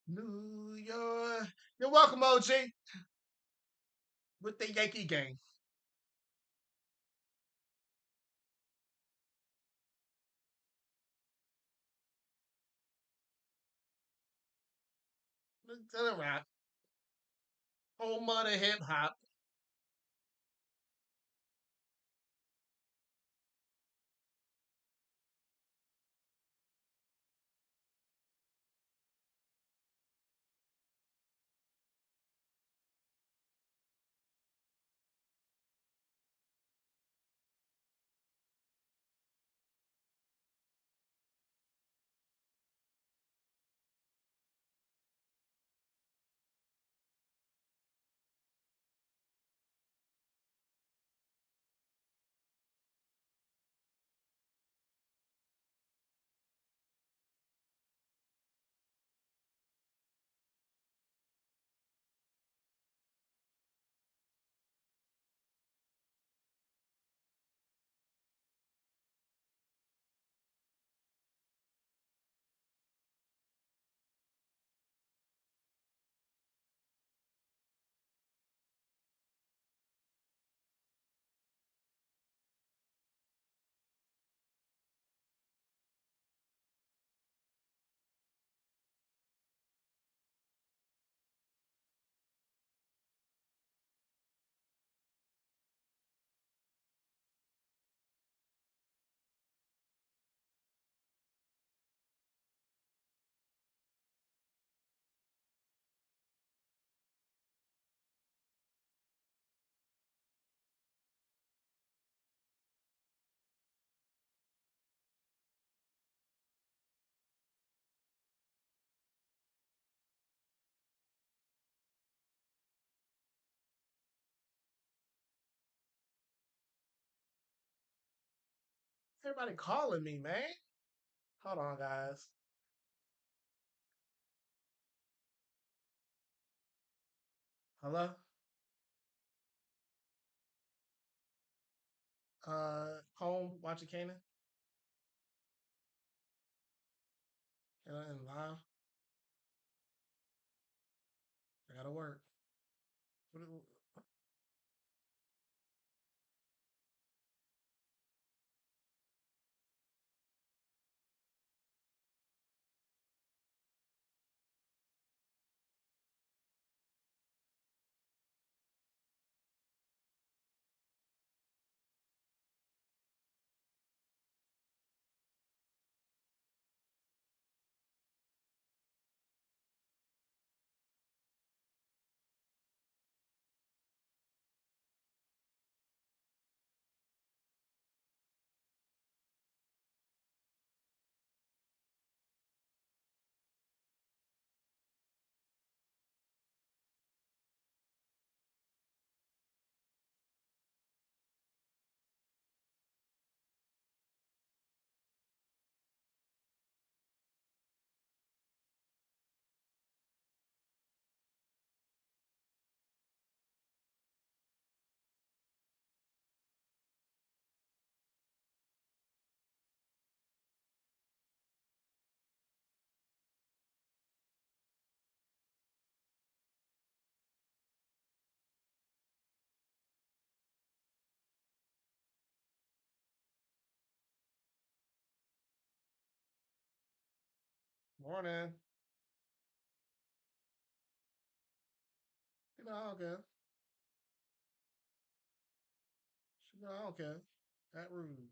New York. You're welcome, OG, with the Yankee game. To the rap. Home of the hip hop. Everybody calling me, man. Hold on, guys. Hello? Home watching Kanan and live. I gotta work. Morning. You know, I don't care. You know, I don't care. That rude.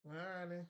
Alrighty.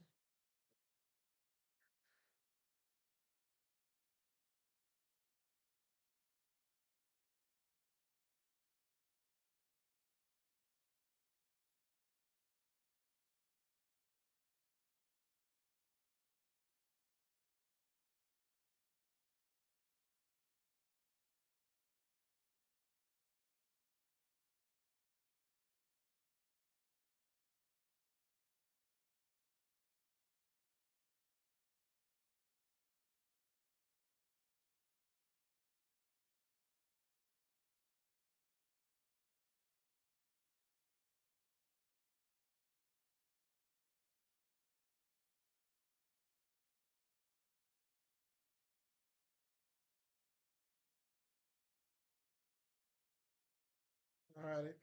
All right.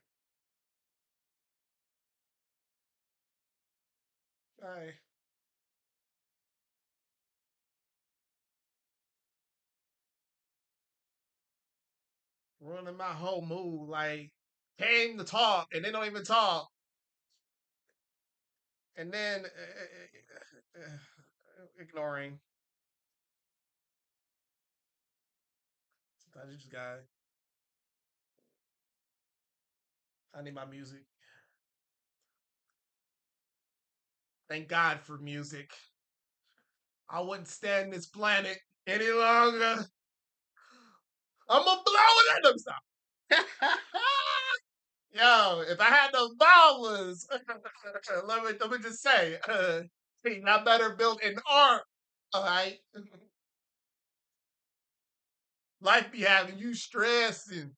All right. Ruining my whole mood. Like, came to talk and they don't even talk. And then ignoring. Sometimes you just got. I need my music. Thank God for music. I wouldn't stand this planet any longer. I'm gonna blow it. Let them stop. Yo, if I had those dollars, let me just say, I better build an ark. All right, life be having you stressing.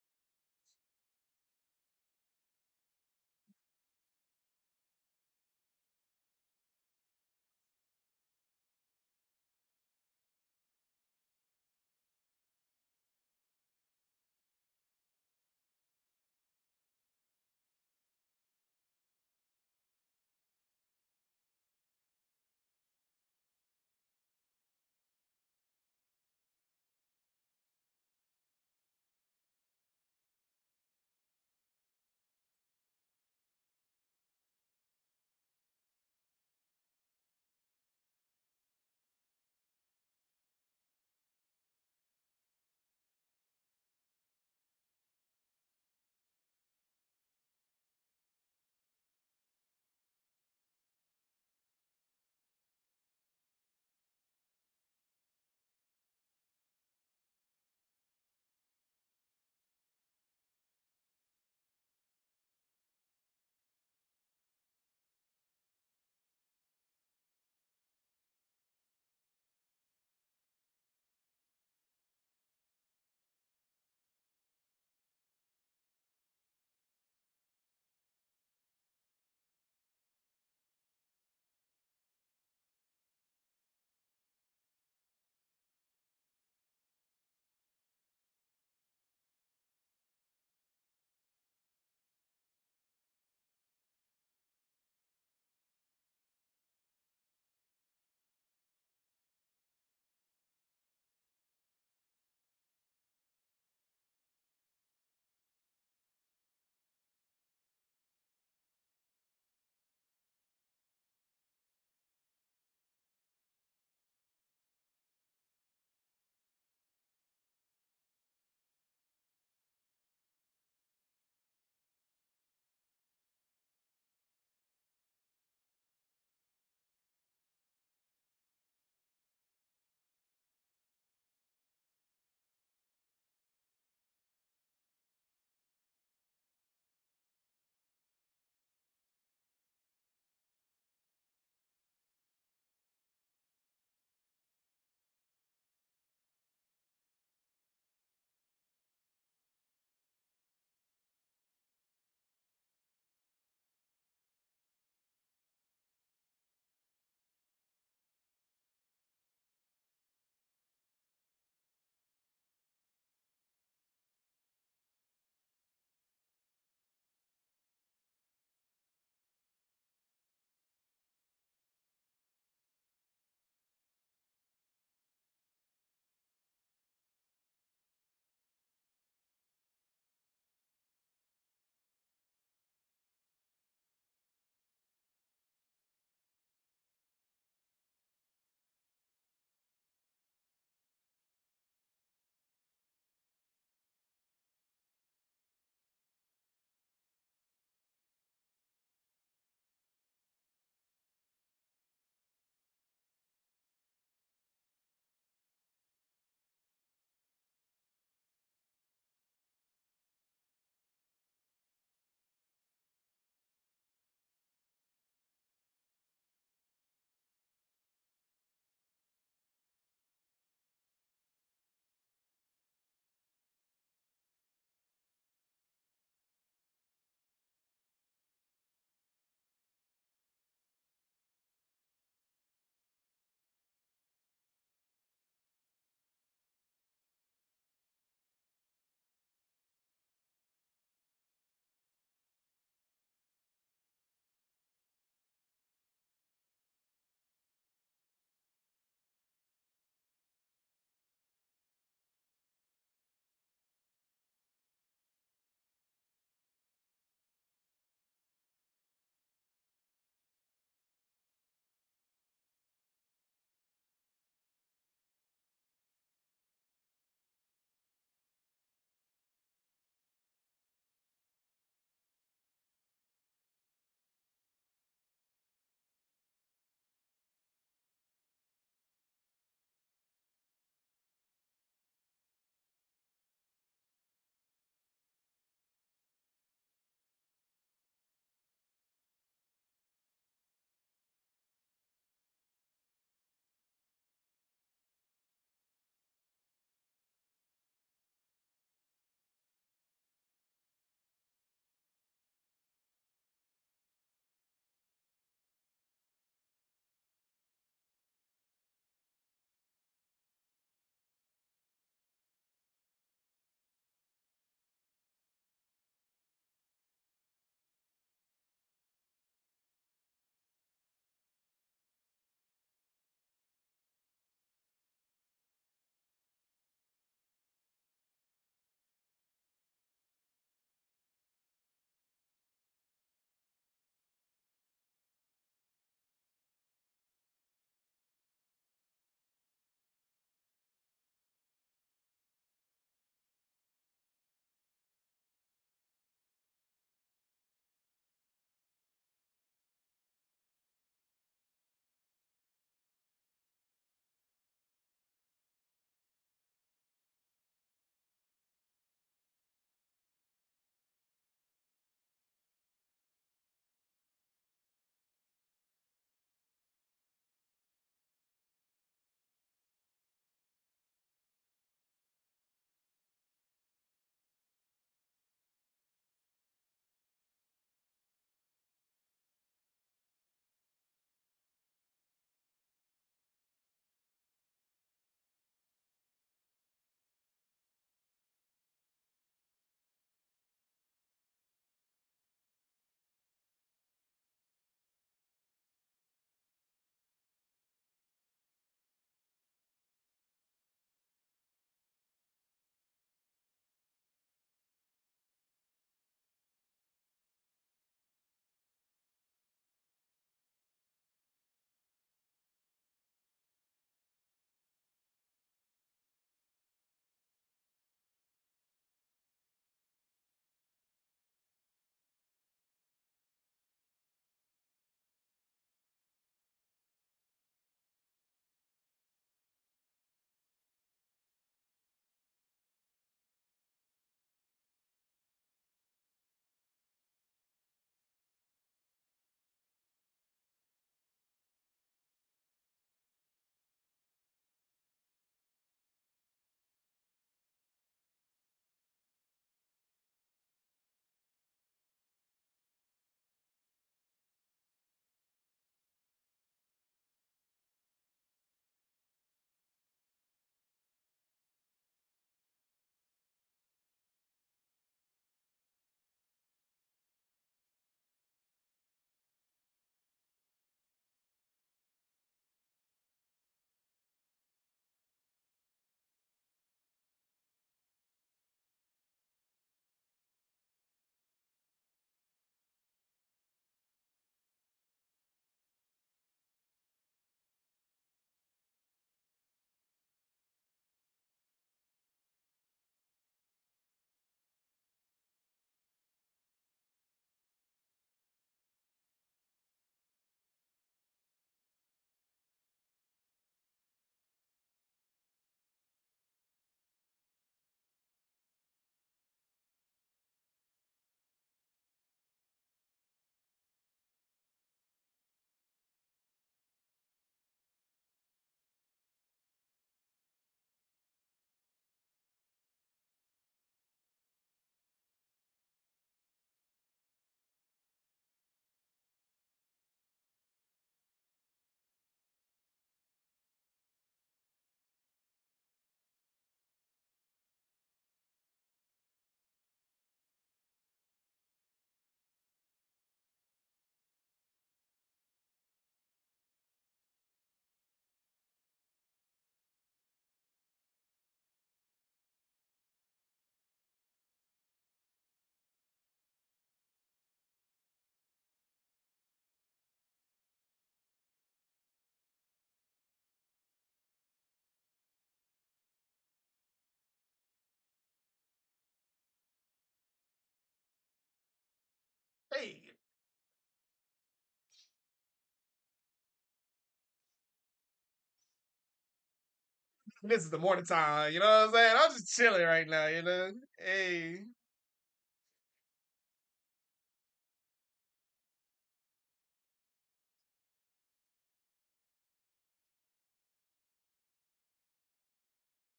This is the morning time. You know what I'm saying? I'm just chilling right now. You know, hey,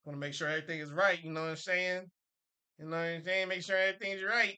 want to make sure everything is right. You know what I'm saying? You know what I'm saying? Make sure everything's right.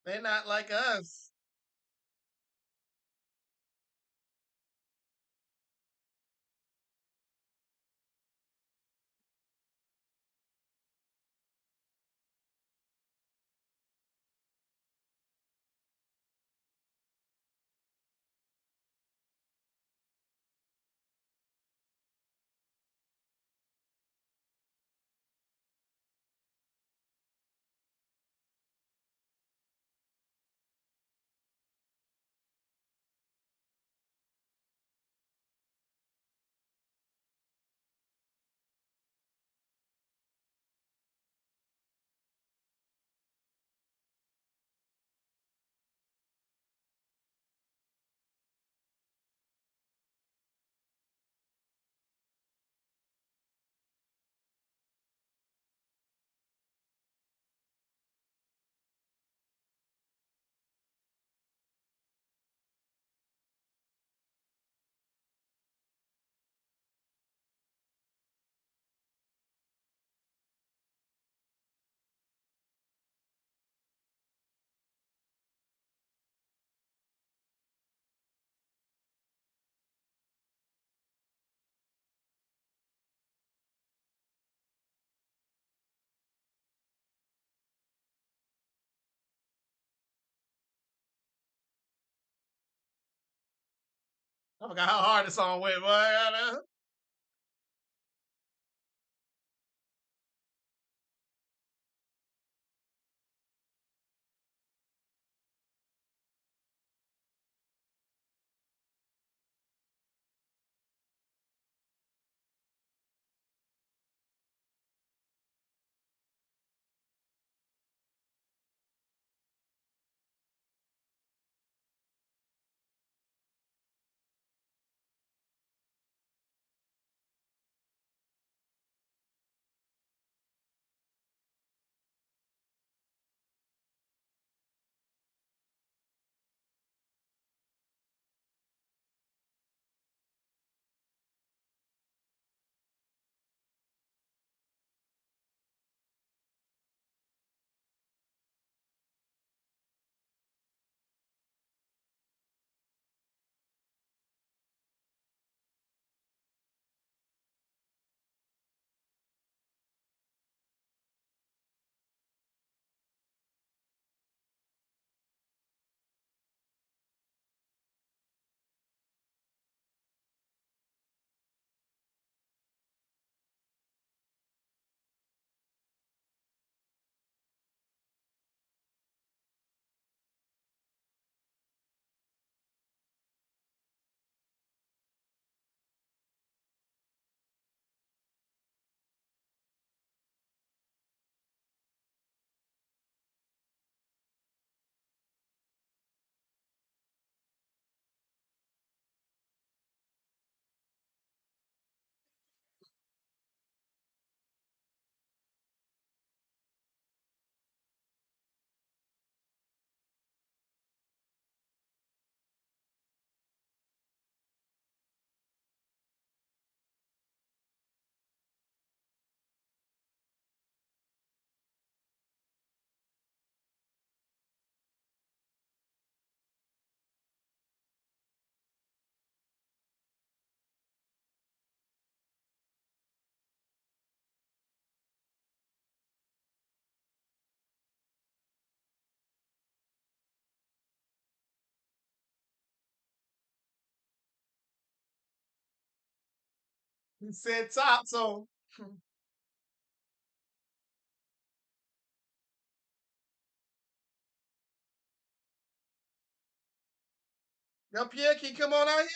They're not like us. forgot how hard the song went, boy. He said top, so yo, Pierre, can you come on out here?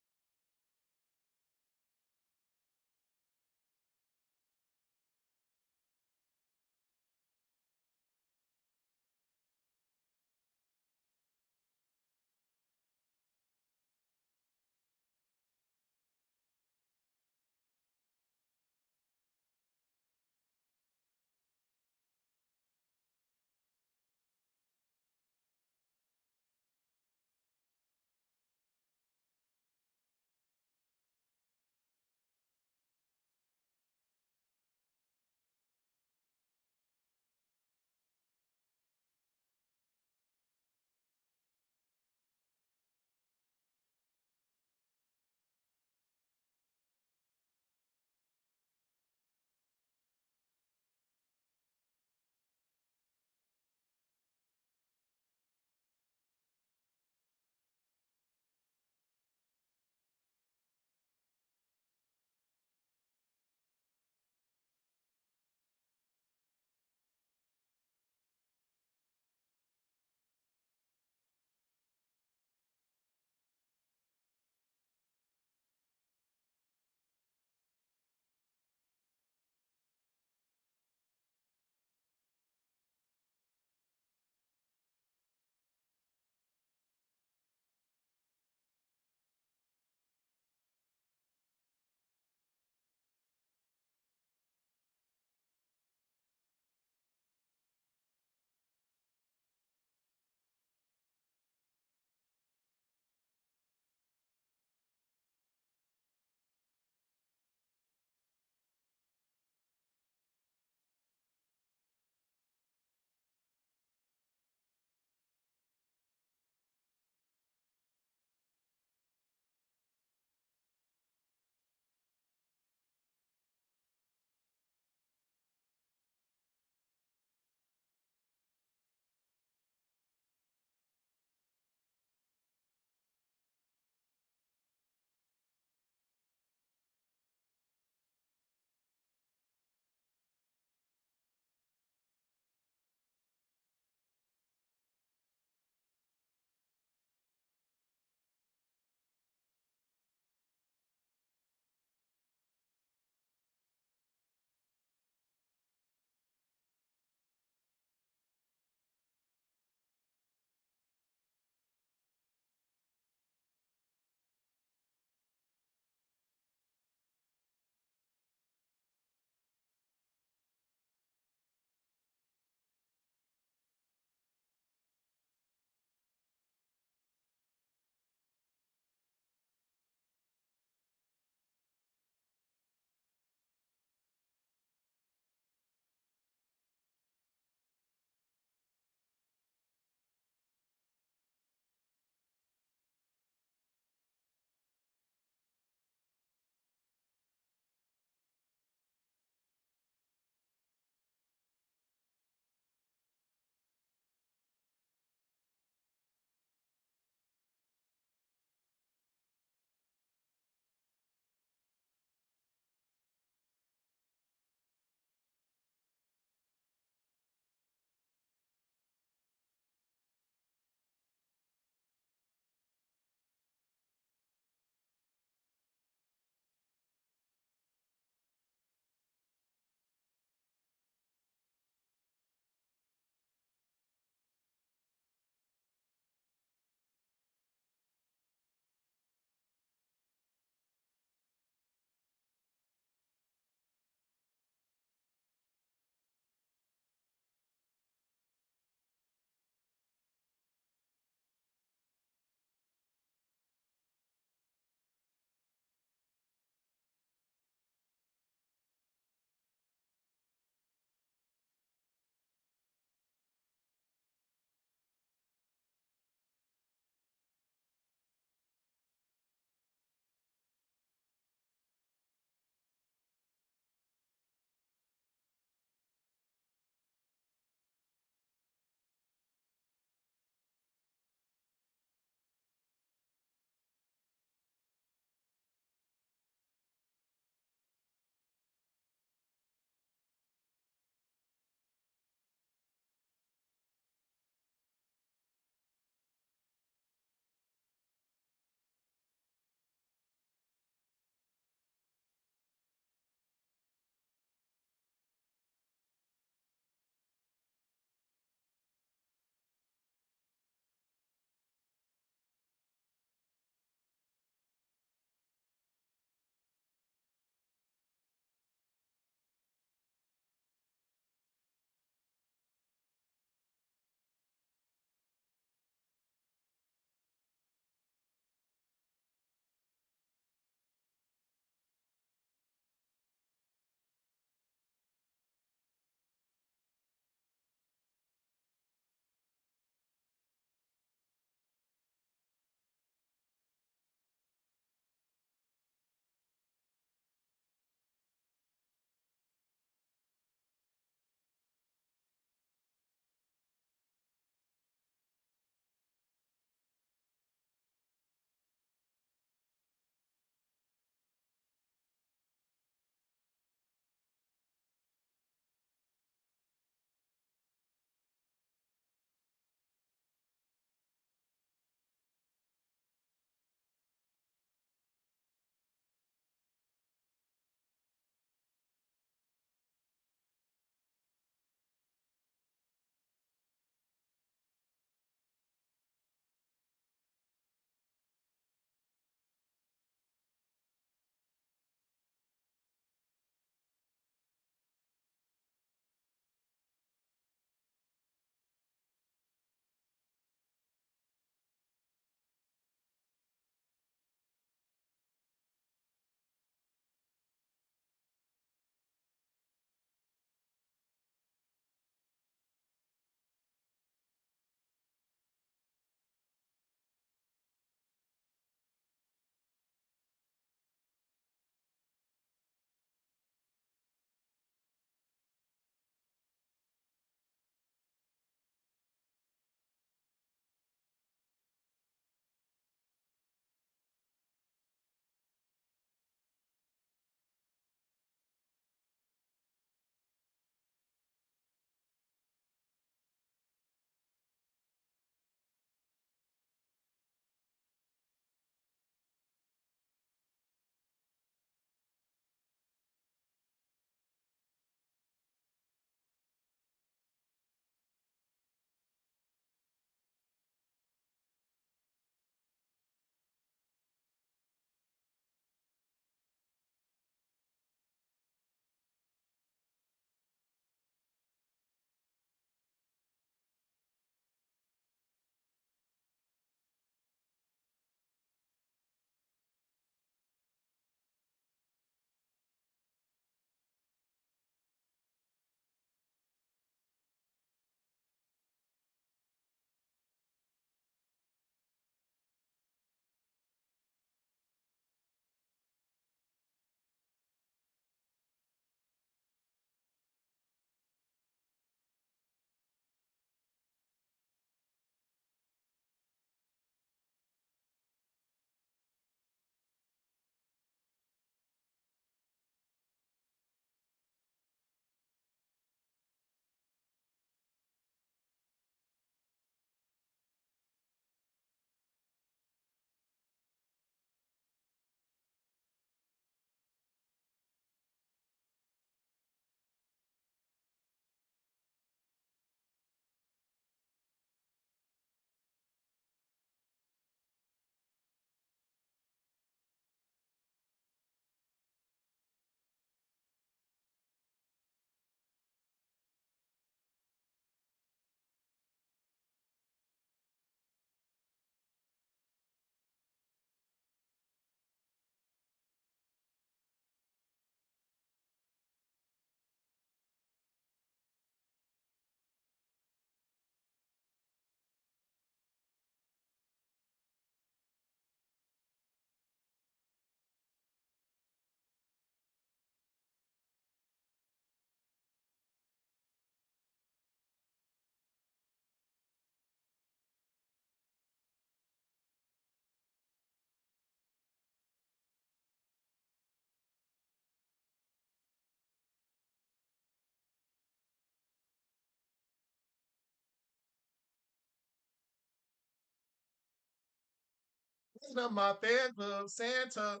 President of my fan club, Santa.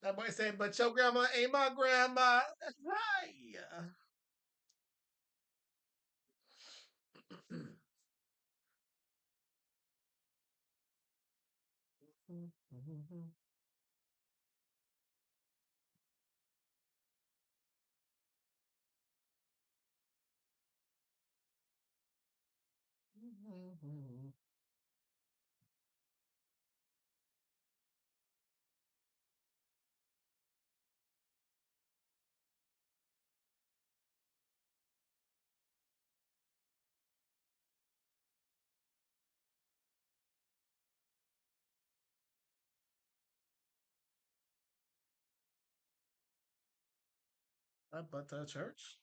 That boy said, but your grandma ain't my grandma. That's right. But the church.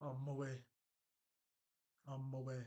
On my way. On my way.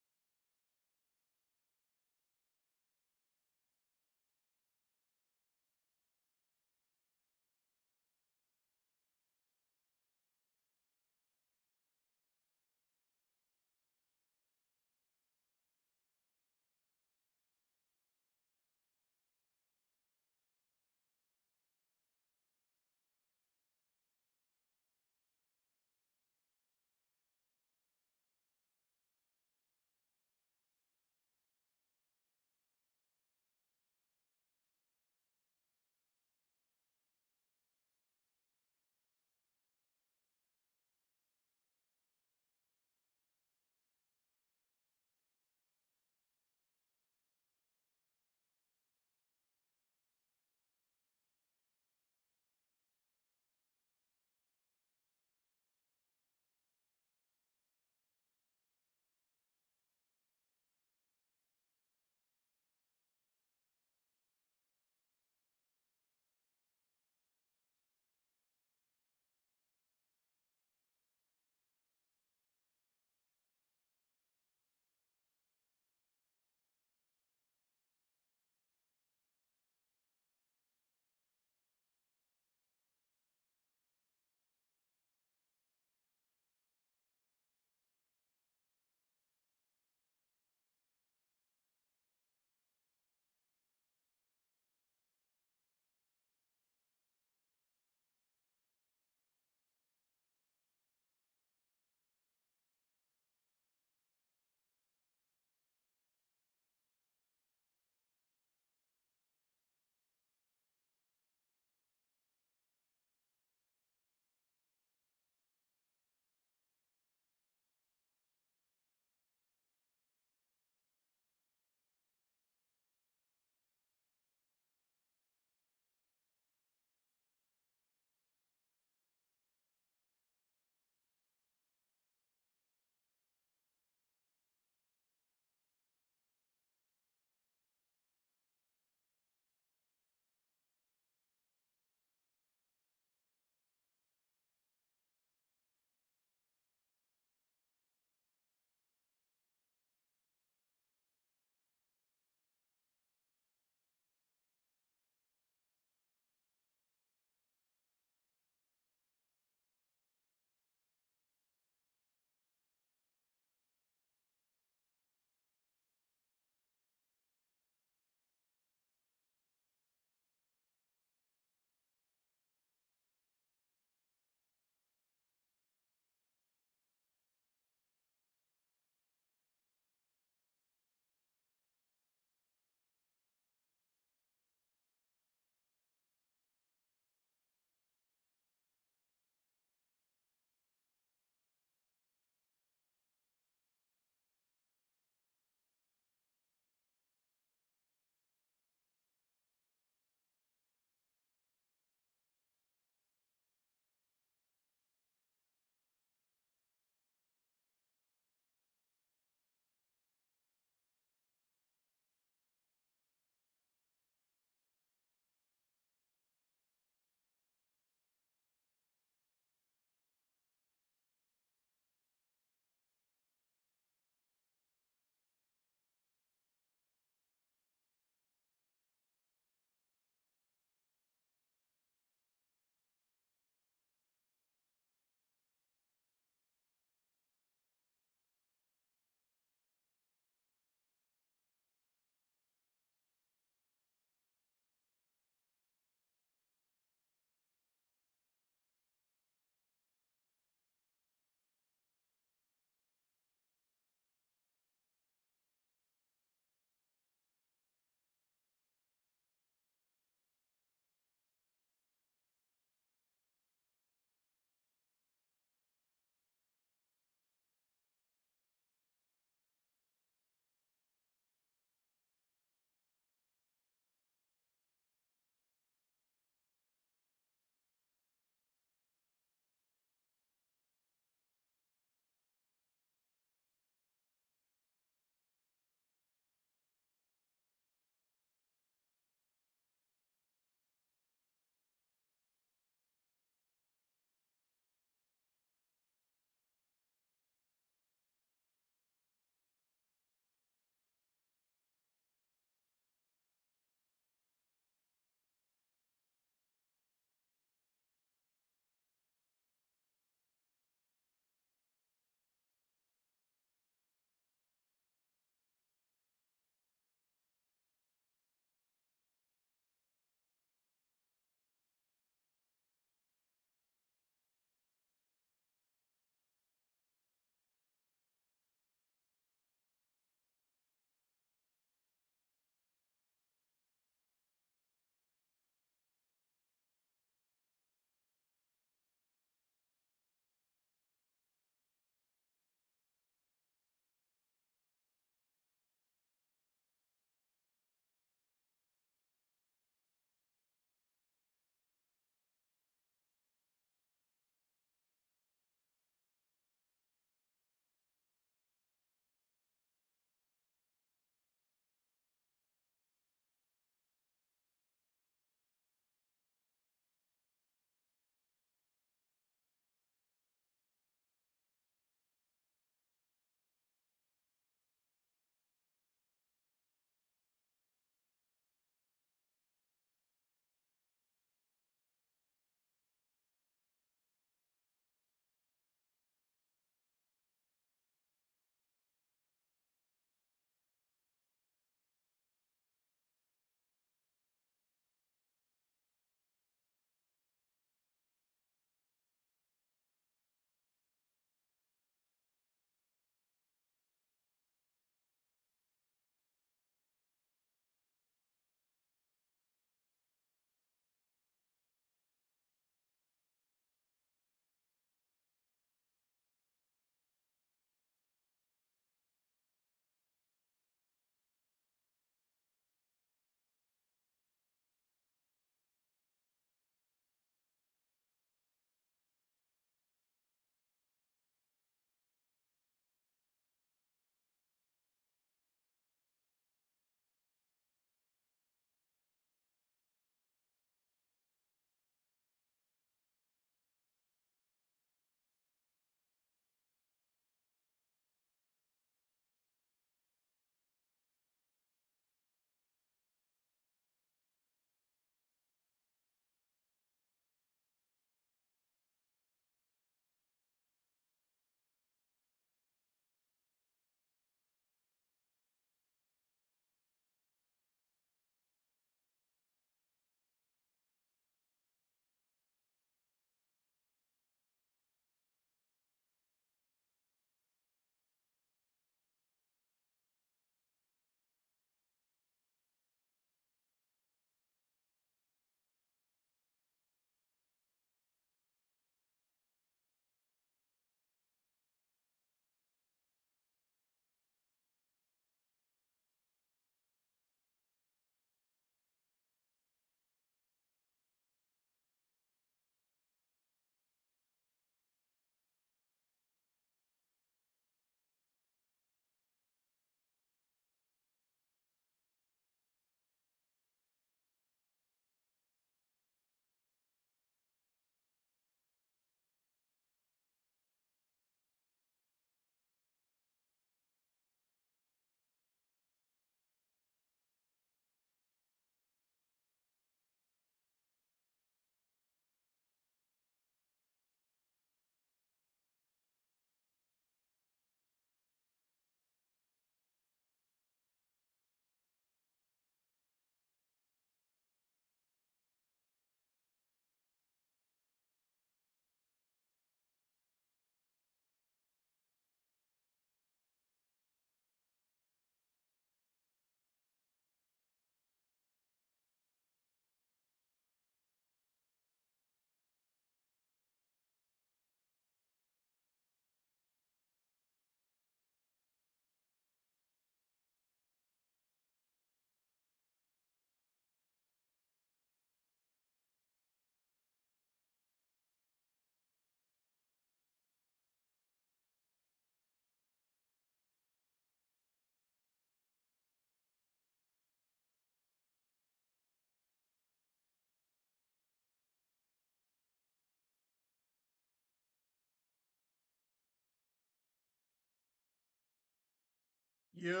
You.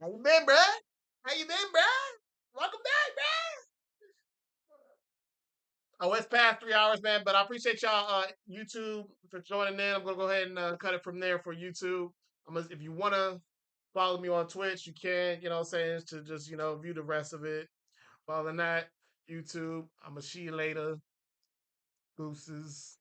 How you been, bruh? How you been, bruh? Welcome back, bruh. Oh, it's past 3 hours, man. But I appreciate y'all, YouTube, for joining in. I'm gonna go ahead and cut it from there for YouTube. If you wanna follow me on Twitch, you can. You know, what I'm saying, to just view the rest of it. Other than that, YouTube. I'm a see you later. Gooses.